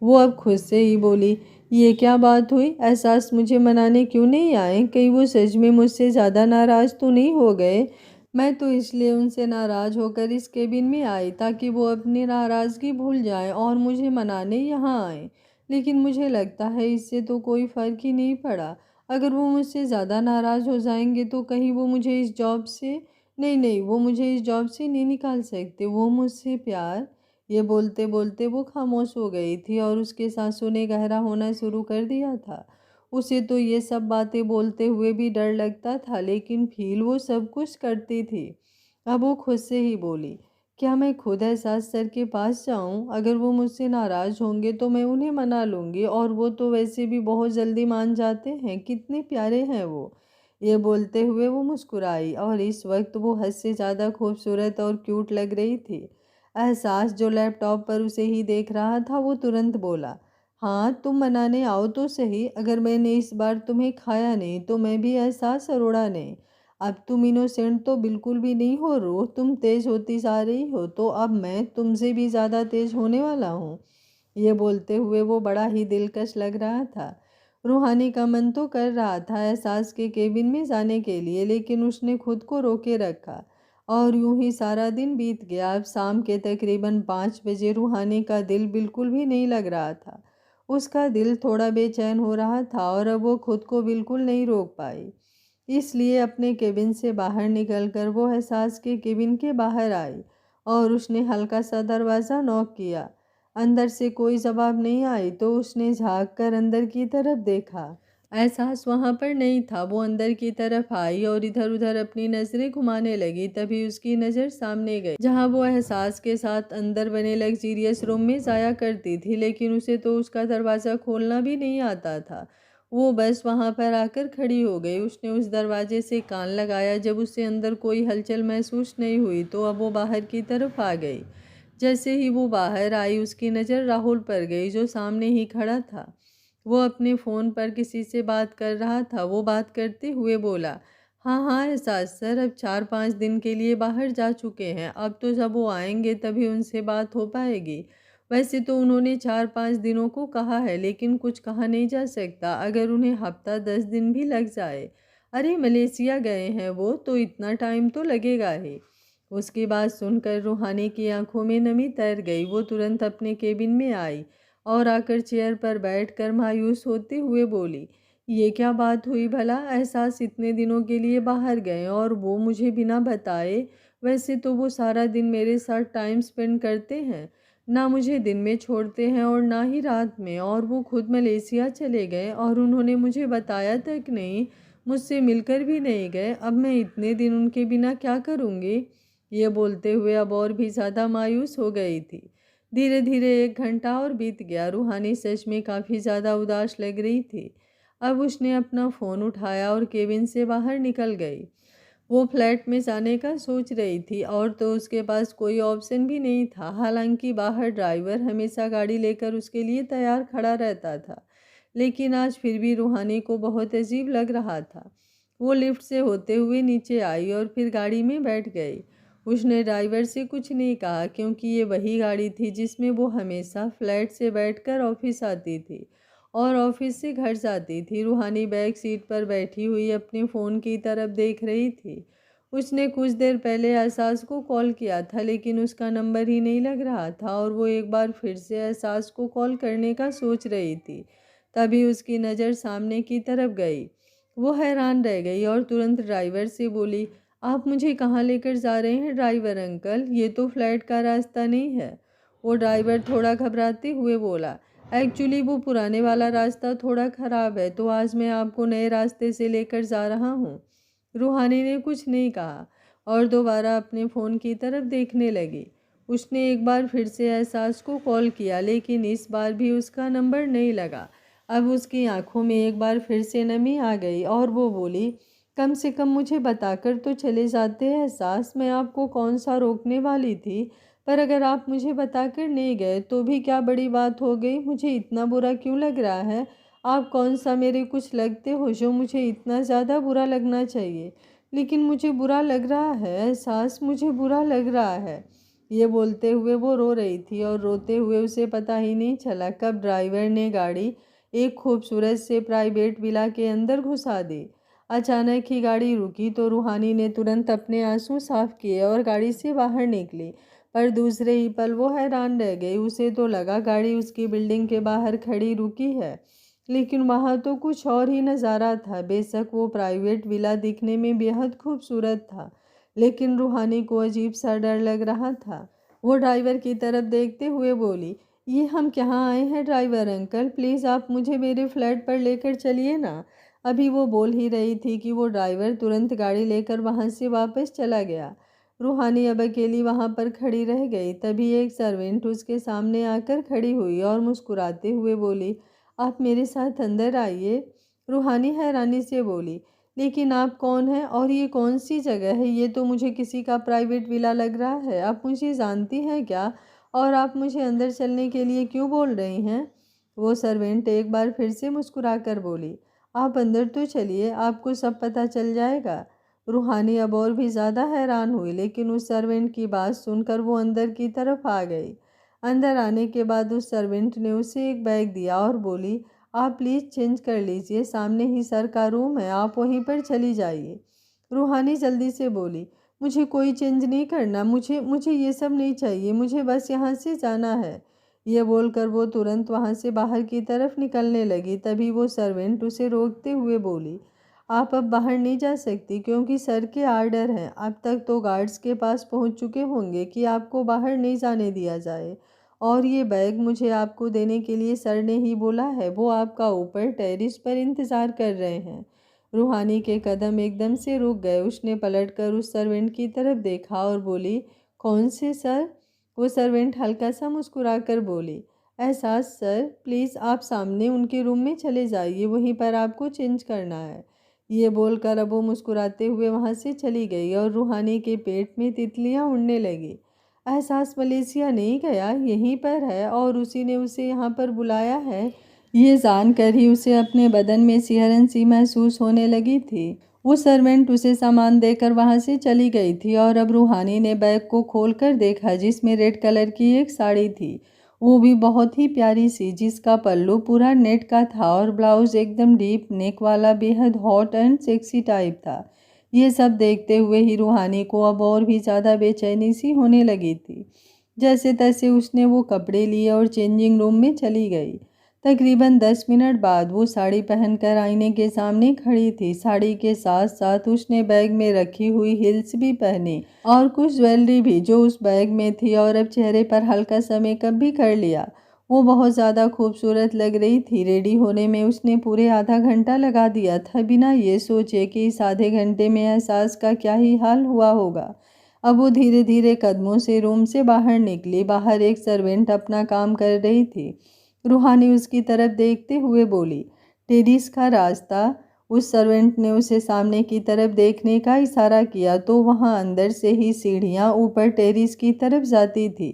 A: वो अब खुद से ही बोली, ये क्या बात हुई? एहसास मुझे मनाने क्यों नहीं आए? कहीं वो सच में मुझसे ज़्यादा नाराज़ तो नहीं हो गए? मैं तो इसलिए उनसे नाराज़ होकर इस केबिन में आई ताकि वो अपनी नाराज़गी भूल जाएं और मुझे मनाने यहाँ आए। लेकिन मुझे लगता है इससे तो कोई फ़र्क ही नहीं पड़ा। अगर वो मुझसे ज़्यादा नाराज़ हो जाएंगे तो कहीं वो मुझे इस जॉब से नहीं नहीं, वो मुझे इस जॉब से नहीं निकाल सकते। वो मुझसे प्यार। ये बोलते बोलते वो खामोश हो गई थी और उसके सांसों ने गहरा होना शुरू कर दिया था। उसे तो ये सब बातें बोलते हुए भी डर लगता था, लेकिन फील वो सब कुछ करती थी। अब वो खुद से ही बोली, क्या मैं खुद एहसास सर के पास जाऊं? अगर वो मुझसे नाराज़ होंगे तो मैं उन्हें मना लूँगी, और वो तो वैसे भी बहुत जल्दी मान जाते हैं, कितने प्यारे हैं वो। ये बोलते हुए वो मुस्कुराई और इस वक्त वो हद से ज़्यादा खूबसूरत और क्यूट लग रही थी। एहसास जो लैपटॉप पर उसे ही देख रहा था वो तुरंत बोला, हाँ तुम मनाने आओ तो सही, अगर मैंने इस बार तुम्हें खाया नहीं तो मैं भी एहसास अरोड़ा नहीं। अब तुम इनोसेंट तो बिल्कुल भी नहीं हो रूह, तुम तेज होती जा रही हो तो अब मैं तुमसे भी ज़्यादा तेज होने वाला हूँ। ये बोलते हुए वो बड़ा ही दिलकश लग रहा था। रूहानी का मन तो कर रहा था एहसास के केबिन में जाने के लिए, लेकिन उसने खुद को रोके रखा। और यूं ही सारा दिन बीत गया। अब शाम के तकरीबन 5 बजे रूहानी का दिल बिल्कुल भी नहीं लग रहा था। उसका दिल थोड़ा बेचैन हो रहा था और अब वो खुद को बिल्कुल नहीं रोक पाई। इसलिए अपने केबिन से बाहर निकलकर वो एहसास के केबिन के बाहर आई और उसने हल्का सा दरवाज़ा नॉक किया। अंदर से कोई जवाब नहीं आई तो उसने झाँक कर अंदर की तरफ देखा। एहसास वहाँ पर नहीं था। वो अंदर की तरफ आई और इधर उधर अपनी नज़रें घुमाने लगी। तभी उसकी नज़र सामने गई जहाँ वो एहसास के साथ अंदर बने लग्जीरियस रूम में जाया करती थी, लेकिन उसे तो उसका दरवाज़ा खोलना भी नहीं आता था। वो बस वहाँ पर आकर खड़ी हो गई। उसने उस दरवाजे से कान लगाया। जब उससे अंदर कोई हलचल महसूस नहीं हुई तो अब वो बाहर की तरफ आ गई। जैसे ही वो बाहर आई उसकी नज़र राहुल पर गई जो सामने ही खड़ा था। वो अपने फ़ोन पर किसी से बात कर रहा था। वो बात करते हुए बोला, हाँ हाँ एहसास सर, अब 4-5 दिन के लिए बाहर जा चुके हैं। अब तो जब वो आएंगे तभी उनसे बात हो पाएगी। वैसे तो उन्होंने 4-5 दिनों को कहा है, लेकिन कुछ कहा नहीं जा सकता। अगर उन्हें हफ्ता 10 दिन भी लग जाए। अरे मलेशिया गए हैं वो, तो इतना टाइम तो लगेगा ही। उसकी बात सुनकर रूहानी की आंखों में नमी तैर गई। वो तुरंत अपने केबिन में आई और आकर चेयर पर बैठकर मायूस होते हुए बोली, ये क्या बात हुई भला? एहसास इतने दिनों के लिए बाहर गए और वो मुझे बिना बताए। वैसे तो वो सारा दिन मेरे साथ टाइम स्पेंड करते हैं, ना मुझे दिन में छोड़ते हैं और ना ही रात में। और वो खुद मलेशिया चले गए और उन्होंने मुझे बताया तक नहीं, मुझसे मिलकर भी नहीं गए। अब मैं इतने दिन उनके बिना क्या करूँगी? ये बोलते हुए अब और भी ज़्यादा मायूस हो गई थी। धीरे धीरे 1 घंटा और बीत गया। रूहानी सच में काफ़ी ज़्यादा उदास लग रही थी। अब उसने अपना फ़ोन उठाया और केबिन से बाहर निकल गई। वो फ्लैट में जाने का सोच रही थी और तो उसके पास कोई ऑप्शन भी नहीं था। हालांकि बाहर ड्राइवर हमेशा गाड़ी लेकर उसके लिए तैयार खड़ा रहता था, लेकिन आज फिर भी रूहानी को बहुत अजीब लग रहा था। वो लिफ्ट से होते हुए नीचे आई और फिर गाड़ी में बैठ गई। उसने ड्राइवर से कुछ नहीं कहा क्योंकि ये वही गाड़ी थी जिसमें वो हमेशा फ्लैट से बैठकर ऑफिस आती थी और ऑफिस से घर जाती थी। रूहानी बैक सीट पर बैठी हुई अपने फ़ोन की तरफ देख रही थी। उसने कुछ देर पहले एहसास को कॉल किया था, लेकिन उसका नंबर ही नहीं लग रहा था और वो एक बार फिर से एहसास को कॉल करने का सोच रही थी। तभी उसकी नज़र सामने की तरफ गई। वो हैरान रह गई और तुरंत ड्राइवर से बोली, आप मुझे कहाँ लेकर जा रहे हैं ड्राइवर अंकल? ये तो फ्लैट का रास्ता नहीं है। वो ड्राइवर थोड़ा घबराते हुए बोला, एक्चुअली वो पुराने वाला रास्ता थोड़ा ख़राब है, तो आज मैं आपको नए रास्ते से लेकर जा रहा हूँ। रूहानी ने कुछ नहीं कहा और दोबारा अपने फ़ोन की तरफ देखने लगी। उसने एक बार फिर से एहसास को कॉल किया, लेकिन इस बार भी उसका नंबर नहीं लगा। अब उसकी आंखों में एक बार फिर से नमी आ गई और वो बोली, कम से कम मुझे बताकर तो चले जाते हैं एहसास, मैं आपको कौन सा रोकने वाली थी। पर अगर आप मुझे बताकर नहीं गए तो भी क्या बड़ी बात हो गई? मुझे इतना बुरा क्यों लग रहा है? आप कौन सा मेरे कुछ लगते हो जो मुझे इतना ज़्यादा बुरा लगना चाहिए? लेकिन मुझे बुरा लग रहा है एहसास, मुझे बुरा लग रहा है। ये बोलते हुए वो रो रही थी और रोते हुए उसे पता ही नहीं चला कब ड्राइवर ने गाड़ी एक खूबसूरत से प्राइवेट विला के अंदर घुसा दी। अचानक ही गाड़ी रुकी तो रूहानी ने तुरंत अपने आंसू साफ किए और गाड़ी से बाहर निकली। पर दूसरे ही पल वो हैरान रह गई। उसे तो लगा गाड़ी उसकी बिल्डिंग के बाहर खड़ी रुकी है, लेकिन वहाँ तो कुछ और ही नज़ारा था। बेशक वो प्राइवेट विला दिखने में बेहद खूबसूरत था, लेकिन रूहानी को अजीब सा डर लग रहा था। वो ड्राइवर की तरफ देखते हुए बोली, ये हम कहाँ आए हैं ड्राइवर अंकल? प्लीज़ आप मुझे मेरे फ्लैट पर लेकर चलिए ना। अभी वो बोल ही रही थी कि वो ड्राइवर तुरंत गाड़ी लेकर वहाँ से वापस चला गया। रूहानी अब अकेली वहाँ पर खड़ी रह गई। तभी एक सर्वेंट उसके सामने आकर खड़ी हुई और मुस्कुराते हुए बोली, आप मेरे साथ अंदर आइए। रूहानी हैरानी से बोली, लेकिन आप कौन हैं और ये कौन सी जगह है? ये तो मुझे किसी का प्राइवेट विला लग रहा है। आप मुझे जानती हैं क्या? और आप मुझे अंदर चलने के लिए क्यों बोल रही हैं? वो सर्वेंट एक बार फिर से मुस्कुराकर बोली, आप अंदर तो चलिए, आपको सब पता चल जाएगा। रूहानी अब और भी ज़्यादा हैरान हुई, लेकिन उस सर्वेंट की बात सुनकर वो अंदर की तरफ आ गई। अंदर आने के बाद उस सर्वेंट ने उसे एक बैग दिया और बोली, आप प्लीज़ चेंज कर लीजिए, सामने ही सर का रूम है, आप वहीं पर चली जाइए। रूहानी जल्दी से बोली, मुझे कोई चेंज नहीं करना, मुझे मुझे ये सब नहीं चाहिए, मुझे बस यहाँ से जाना है। ये बोलकर वो तुरंत वहाँ से बाहर की तरफ निकलने लगी। तभी वो सर्वेंट उसे रोकते हुए बोली, आप अब बाहर नहीं जा सकती क्योंकि सर के आर्डर हैं। अब तक तो गार्ड्स के पास पहुँच चुके होंगे कि आपको बाहर नहीं जाने दिया जाए। और ये बैग मुझे आपको देने के लिए सर ने ही बोला है, वो आपका ऊपर टेरिस पर इंतज़ार कर रहे हैं। रूहानी के कदम एकदम से रुक गए। उसने पलटकर उस सर्वेंट की तरफ देखा और बोली, कौन से सर? वो सर्वेंट हल्का सा मुस्कुराकर बोली, एहसास सर, प्लीज़ आप सामने उनके रूम में चले जाइए, वहीं पर आपको चेंज करना है। ये बोलकर अब वो मुस्कुराते हुए वहाँ से चली गई और रूहानी के पेट में तितलियाँ उड़ने लगी। एहसास मलेशिया नहीं गया, यहीं पर है और उसी ने उसे यहाँ पर बुलाया है। ये जानकर ही उसे अपने बदन में सिहरन सी महसूस होने लगी थी। वो सर्वेंट उसे सामान देकर वहाँ से चली गई थी और अब रूहानी ने बैग को खोलकर देखा, जिसमें रेड कलर की एक साड़ी थी, वो भी बहुत ही प्यारी सी, जिसका पल्लू पूरा नेट का था और ब्लाउज एकदम डीप नेक वाला, बेहद हॉट एंड सेक्सी टाइप था। ये सब देखते हुए ही रूहानी को अब और भी ज़्यादा बेचैनी सी होने लगी थी। जैसे तैसे उसने वो कपड़े लिए और चेंजिंग रूम में चली गई। तकरीबन 10 मिनट बाद वो साड़ी पहनकर आईने के सामने खड़ी थी। साड़ी के साथ साथ उसने बैग में रखी हुई हिल्स भी पहनी और कुछ ज्वेलरी भी जो उस बैग में थी, और अब चेहरे पर हल्का सा मेकअप भी कर लिया। वो बहुत ज़्यादा खूबसूरत लग रही थी। रेडी होने में उसने पूरे आधा घंटा लगा दिया था, बिना ये सोचे कि इस आधे घंटे में एहसास का क्या ही हाल हुआ होगा। अब वो धीरे धीरे कदमों से रूम से बाहर निकली। बाहर एक सर्वेंट अपना काम कर रही थी। रूहानी उसकी तरफ देखते हुए बोली, टेरिस का रास्ता। उस सर्वेंट ने उसे सामने की तरफ देखने का इशारा किया तो वहाँ अंदर से ही सीढ़ियाँ ऊपर टेरिस की तरफ जाती थी।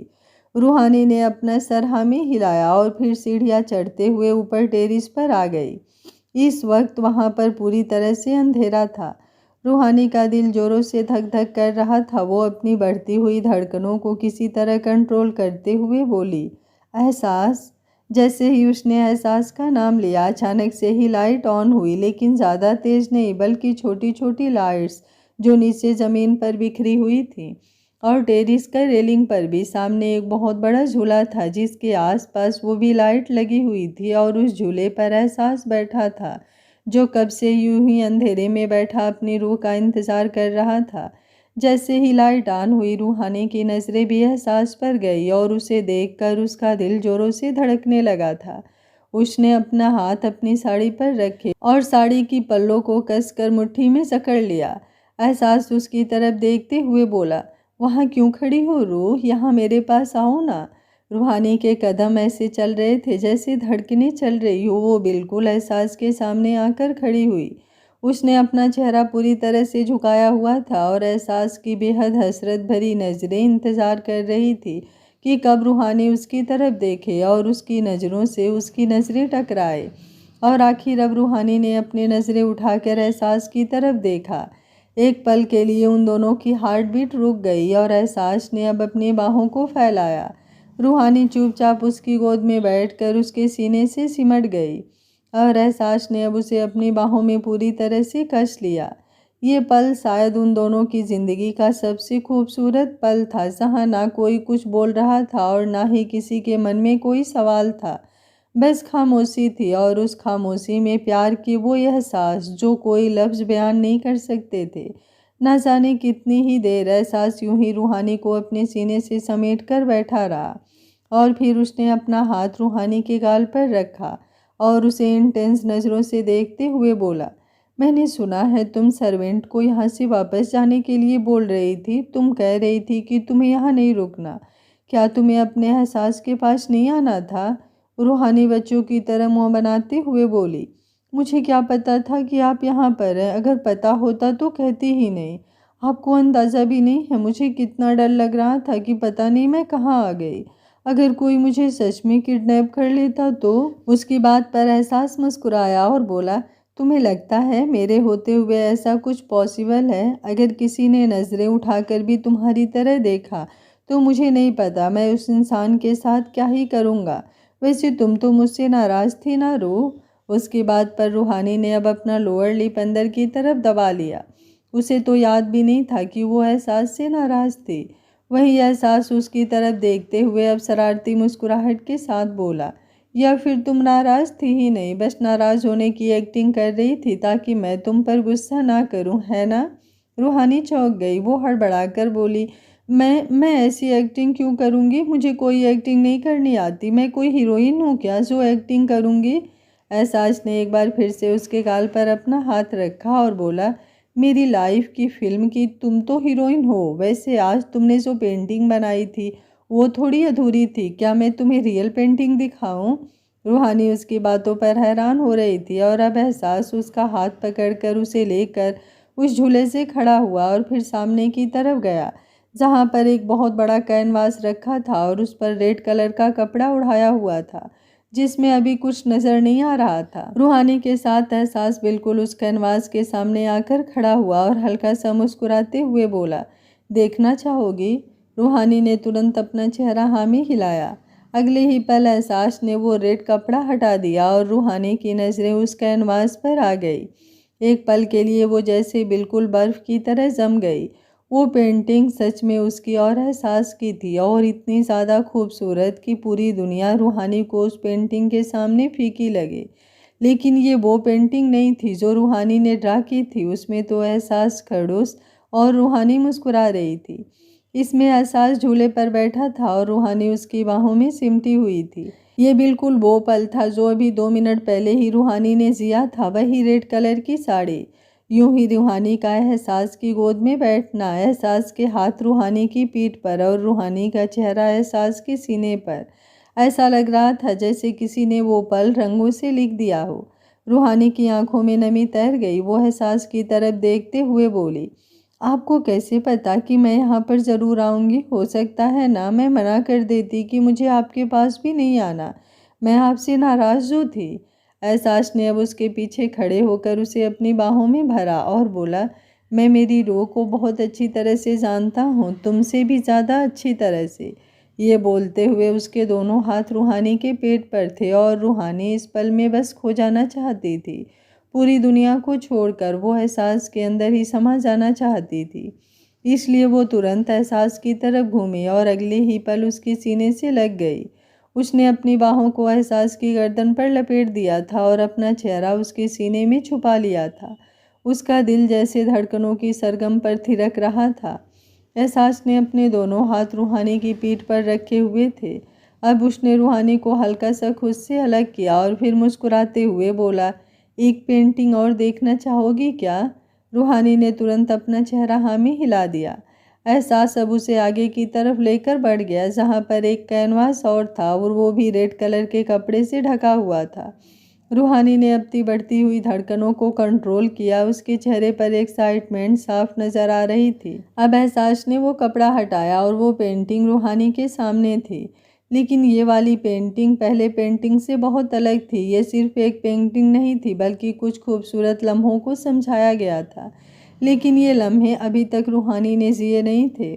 A: रूहानी ने अपना सर हाँ में हिलाया और फिर सीढ़ियाँ चढ़ते हुए ऊपर टेरिस पर आ गई। इस वक्त वहाँ पर पूरी तरह से अंधेरा था। रूहानी का दिल जोरों से धक धक कर रहा था। वो अपनी बढ़ती हुई धड़कनों को किसी तरह कंट्रोल करते हुए बोली, एहसास। जैसे ही उसने एहसास का नाम लिया, अचानक से ही लाइट ऑन हुई, लेकिन ज़्यादा तेज नहीं, बल्कि छोटी छोटी लाइट्स जो नीचे ज़मीन पर बिखरी हुई थी। और टेरिस का रेलिंग पर भी सामने एक बहुत बड़ा झूला था, जिसके आसपास वो भी लाइट लगी हुई थी और उस झूले पर एहसास बैठा था, जो कब से यूं ही अंधेरे में बैठा अपनी रूह का इंतज़ार कर रहा था। जैसे ही लाइट ऑन हुई, रूहानी की नज़रें भी एहसास पर गई और उसे देखकर उसका दिल जोरों से धड़कने लगा था। उसने अपना हाथ अपनी साड़ी पर रखे और साड़ी की पल्लों को कसकर मुट्ठी में जकड़ लिया। एहसास उसकी तरफ देखते हुए बोला, वहाँ क्यों खड़ी हो रूह, यहाँ मेरे पास आओ ना। रूहानी के कदम ऐसे चल रहे थे जैसे धड़कनें चल रही हो। वो बिल्कुल एहसास के सामने आकर खड़ी हुई। उसने अपना चेहरा पूरी तरह से झुकाया हुआ था और एहसास की बेहद हसरत भरी नज़रें इंतज़ार कर रही थी कि कब रूहानी उसकी तरफ देखे और उसकी नज़रों से उसकी नज़रें टकराए। और आखिर अब रूहानी ने अपनी नज़रें उठाकर एहसास की तरफ देखा। एक पल के लिए उन दोनों की हार्ट बीट रुक गई और एहसास ने अब अपनी बाहों को फैलाया। रूहानी चुपचाप उसकी गोद में बैठकर उसके सीने से सिमट गई और एहसास ने अब उसे अपनी बाहों में पूरी तरह से कस लिया। ये पल शायद उन दोनों की ज़िंदगी का सबसे खूबसूरत पल था, जहाँ ना कोई कुछ बोल रहा था और ना ही किसी के मन में कोई सवाल था। बस खामोशी थी और उस खामोशी में प्यार की वो एहसास जो कोई लफ्ज़ बयान नहीं कर सकते थे। ना जाने कितनी ही देर एहसास यूं ही रूहानी को अपने सीने से समेट कर बैठा रहा और फिर उसने अपना हाथ रूहानी के गाल पर रखा और उसे इंटेंस नज़रों से देखते हुए बोला, मैंने सुना है तुम सर्वेंट को यहाँ से वापस जाने के लिए बोल रही थी। तुम कह रही थी कि तुम्हें यहाँ नहीं रुकना। क्या तुम्हें अपने एहसास के पास नहीं आना था? रूहानी बच्चों की तरह मुँह बनाते हुए बोली। मुझे क्या पता था कि आप यहाँ पर हैं, अगर पता होता तो कहती ही नहीं। आपको अंदाज़ा भी नहीं है मुझे कितना डर लग रहा था कि पता नहीं मैं कहाँ आ गई। अगर कोई मुझे सच में किडनैप कर लेता तो। उसकी बात पर एहसास मुस्कुराया और बोला, तुम्हें लगता है मेरे होते हुए ऐसा कुछ पॉसिबल है? अगर किसी ने नज़रें उठाकर भी तुम्हारी तरह देखा तो मुझे नहीं पता मैं उस इंसान के साथ क्या ही करूँगा। वैसे तुम तो मुझसे नाराज़ थी ना रू। उसकी बात पर रूहानी ने अब अपना लोअर लिप अंदर की तरफ दबा लिया। उसे तो याद भी नहीं था कि वो एहसास से नाराज़ थी। वही एहसास उसकी तरफ देखते हुए अब शरारती मुस्कुराहट के साथ बोला, या फिर तुम नाराज़ थी ही नहीं, बस नाराज़ होने की एक्टिंग कर रही थी ताकि मैं तुम पर गुस्सा ना करूं, है ना? रूहानी चौंक गई। वो हड़बड़ाकर बोली, मैं ऐसी एक्टिंग क्यों करूंगी? मुझे कोई एक्टिंग नहीं करनी आती। मैं कोई हीरोइन हूँ क्या जो एक्टिंग करूंगी? एहसास ने एक बार फिर से उसके गाल पर अपना हाथ रखा और बोला, मेरी लाइफ की फिल्म की तुम तो हीरोइन हो। वैसे आज तुमने जो पेंटिंग बनाई थी वो थोड़ी अधूरी थी। क्या मैं तुम्हें रियल पेंटिंग दिखाऊं? रूहानी उसकी बातों पर हैरान हो रही थी और अब एहसास उसका हाथ पकड़कर उसे लेकर उस झूले से खड़ा हुआ और फिर सामने की तरफ गया, जहाँ पर एक बहुत बड़ा कैनवास रखा था और उस पर रेड कलर का कपड़ा उड़ाया हुआ था जिसमें अभी कुछ नजर नहीं आ रहा था। रूहानी के साथ एहसास बिल्कुल उस कैनवास के सामने आकर खड़ा हुआ और हल्का सा मुस्कुराते हुए बोला, देखना चाहोगी? रूहानी ने तुरंत अपना चेहरा हाँ में हिलाया। अगले ही पल एहसास ने वो रेड कपड़ा हटा दिया और रूहानी की नज़रें उस कैनवास पर आ गई। एक पल के लिए वो जैसे बिल्कुल बर्फ की तरह जम गई। वो पेंटिंग सच में उसकी और एहसास की थी और इतनी ज़्यादा खूबसूरत कि पूरी दुनिया रूहानी को उस पेंटिंग के सामने फीकी लगे। लेकिन ये वो पेंटिंग नहीं थी जो रूहानी ने ड्रा की थी। उसमें तो एहसास खड़ूस और रूहानी मुस्कुरा रही थी। इसमें एहसास झूले पर बैठा था और रूहानी उसकी बाहों में सिमटी हुई थी। ये बिल्कुल वो पल था जो अभी 2 मिनट पहले ही रूहानी ने जिया था। वही रेड कलर की साड़ी, यूं ही रूहानी का एहसास की गोद में बैठना, एहसास के हाथ रूहानी की पीठ पर और रूहानी का चेहरा एहसास के सीने पर। ऐसा लग रहा था जैसे किसी ने वो पल रंगों से लिख दिया हो। रूहानी की आंखों में नमी तैर गई। वो एहसास की तरफ देखते हुए बोली, आपको कैसे पता कि मैं यहाँ पर ज़रूर आऊँगी? हो सकता है ना मैं मना कर देती कि मुझे आपके पास भी नहीं आना। मैं आपसे नाराज़ जो थी। एहसास ने अब उसके पीछे खड़े होकर उसे अपनी बाहों में भरा और बोला, मैं मेरी रूह को बहुत अच्छी तरह से जानता हूँ, तुमसे भी ज़्यादा अच्छी तरह से। ये बोलते हुए उसके दोनों हाथ रूहानी के पेट पर थे और रूहानी इस पल में बस खो जाना चाहती थी। पूरी दुनिया को छोड़कर वो एहसास के अंदर ही समा जाना चाहती थी। इसलिए वो तुरंत एहसास की तरफ घूमी और अगले ही पल उसके सीने से लग गई। उसने अपनी बाहों को एहसास की गर्दन पर लपेट दिया था और अपना चेहरा उसके सीने में छुपा लिया था। उसका दिल जैसे धड़कनों की सरगम पर थिरक रहा था। एहसास ने अपने दोनों हाथ रूहानी की पीठ पर रखे हुए थे। अब उसने रूहानी को हल्का सा खुद से अलग किया और फिर मुस्कुराते हुए बोला, एक पेंटिंग और देखना चाहोगी क्या? रूहानी ने तुरंत अपना चेहरा हाँ में हिला दिया। एहसास अब उसे आगे की तरफ लेकर बढ़ गया, जहाँ पर एक कैनवास और था और वो भी रेड कलर के कपड़े से ढका हुआ था। रूहानी ने अपनी बढ़ती हुई धड़कनों को कंट्रोल किया। उसके चेहरे पर एक्साइटमेंट साफ नजर आ रही थी। अब एहसास ने वो कपड़ा हटाया और वो पेंटिंग रूहानी के सामने थी। लेकिन ये वाली पेंटिंग पहले पेंटिंग से बहुत अलग थी। ये सिर्फ एक पेंटिंग नहीं थी बल्कि कुछ खूबसूरत लम्हों को समझाया गया था। लेकिन ये लम्हे अभी तक रूहानी ने जिए नहीं थे।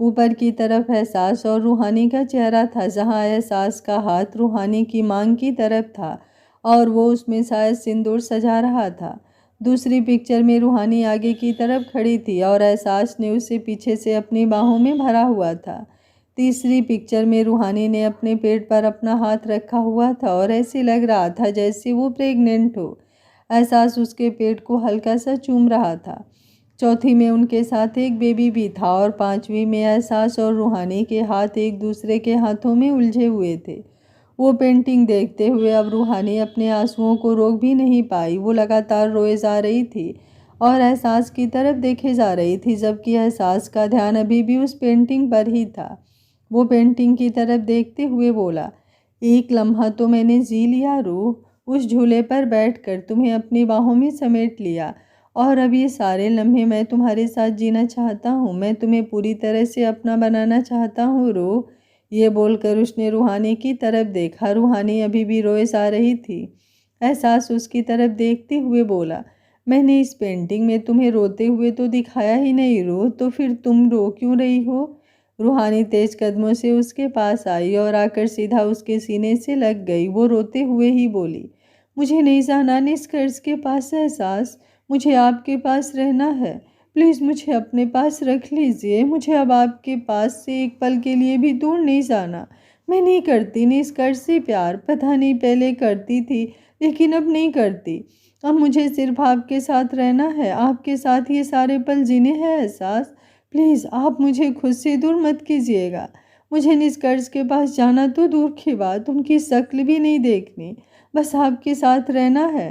A: ऊपर की तरफ एहसास और रूहानी का चेहरा था, जहाँ एहसास का हाथ रूहानी की मांग की तरफ था और वो उसमें शायद सिंदूर सजा रहा था। दूसरी पिक्चर में रूहानी आगे की तरफ खड़ी थी और एहसास ने उसे पीछे से अपनी बाहों में भरा हुआ था। तीसरी पिक्चर में रूहानी ने अपने पेट पर अपना हाथ रखा हुआ था और ऐसे लग रहा था जैसे वो प्रेग्नेंट हो। एहसास उसके पेट को हल्का सा चूम रहा था। चौथी में उनके साथ एक बेबी भी था और पांचवी में एहसास और रूहानी के हाथ एक दूसरे के हाथों में उलझे हुए थे। वो पेंटिंग देखते हुए अब रूहानी अपने आंसुओं को रोक भी नहीं पाई। वो लगातार रोए जा रही थी और एहसास की तरफ देखे जा रही थी, जबकि एहसास का ध्यान अभी भी उस पेंटिंग पर ही था। वो पेंटिंग की तरफ देखते हुए बोला, एक लम्हा तो मैंने जी लिया रूह। उस झूले पर बैठकर तुम्हें अपनी बाहों में समेट लिया और अब ये सारे लम्हे मैं तुम्हारे साथ जीना चाहता हूँ। मैं तुम्हें पूरी तरह से अपना बनाना चाहता हूँ रूह। ये बोलकर उसने रूहानी की तरफ देखा। रूहानी अभी भी रोए जा रही थी। एहसास उसकी तरफ देखते हुए बोला, मैंने इस पेंटिंग में तुम्हें रोते हुए तो दिखाया ही नहीं रूह, तो फिर तुम रो क्यों रही हो? रूहानी तेज कदमों से उसके पास आई और आकर सीधा उसके सीने से लग गई। वो रोते हुए ही बोली, मुझे नहीं जाना निष्कर्ष के पास एहसास, मुझे आपके पास रहना है। प्लीज़ मुझे अपने पास रख लीजिए। मुझे अब आपके पास से एक पल के लिए भी दूर नहीं जाना। मैं नहीं करती निष्कर्ष से प्यार, पता नहीं पहले करती थी लेकिन अब नहीं करती। अब मुझे सिर्फ आपके साथ रहना है, आपके साथ ये सारे पल जीने हैं एहसास। प्लीज़ आप मुझे खुद से दूर मत कीजिएगा। मुझे निष्कर्ष के पास जाना तो दूर की बात, उनकी शक्ल भी नहीं देखनी, बस आपके साथ रहना है।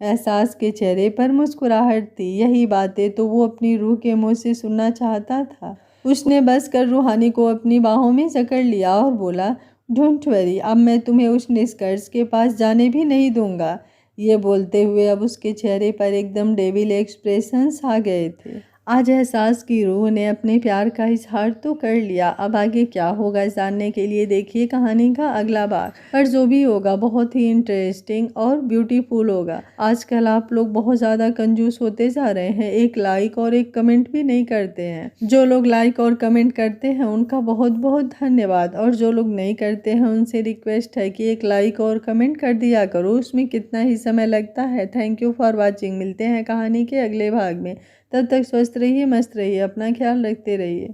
A: एहसास के चेहरे पर मुस्कुराहट थी। यही बातें तो वो अपनी रूह के मुंह से सुनना चाहता था। उसने बस कर रूहानी को अपनी बाहों में जकड़ लिया और बोला, डोंट वरी, अब मैं तुम्हें उस निष्कर्ष के पास जाने भी नहीं दूंगा। ये बोलते हुए अब उसके चेहरे पर एकदम डेविल एक्सप्रेशंस आ गए थे। आज एहसास की रूह ने अपने प्यार का इजहार तो कर लिया। अब आगे क्या होगा जानने के लिए देखिए कहानी का अगला भाग। पर जो भी होगा बहुत ही इंटरेस्टिंग और ब्यूटीफुल होगा। आजकल आप लोग बहुत ज़्यादा कंजूस होते जा रहे हैं, एक लाइक और एक कमेंट भी नहीं करते हैं। जो लोग लाइक और कमेंट करते हैं उनका बहुत बहुत धन्यवाद, और जो लोग नहीं करते हैं उनसे रिक्वेस्ट है कि एक लाइक और कमेंट कर दिया करो, उसमें कितना ही समय लगता है। Thank you for watching. मिलते हैं कहानी के अगले भाग में। तब तक स्वस्थ रहिए, मस्त रहिए, अपना ख्याल रखते रहिए।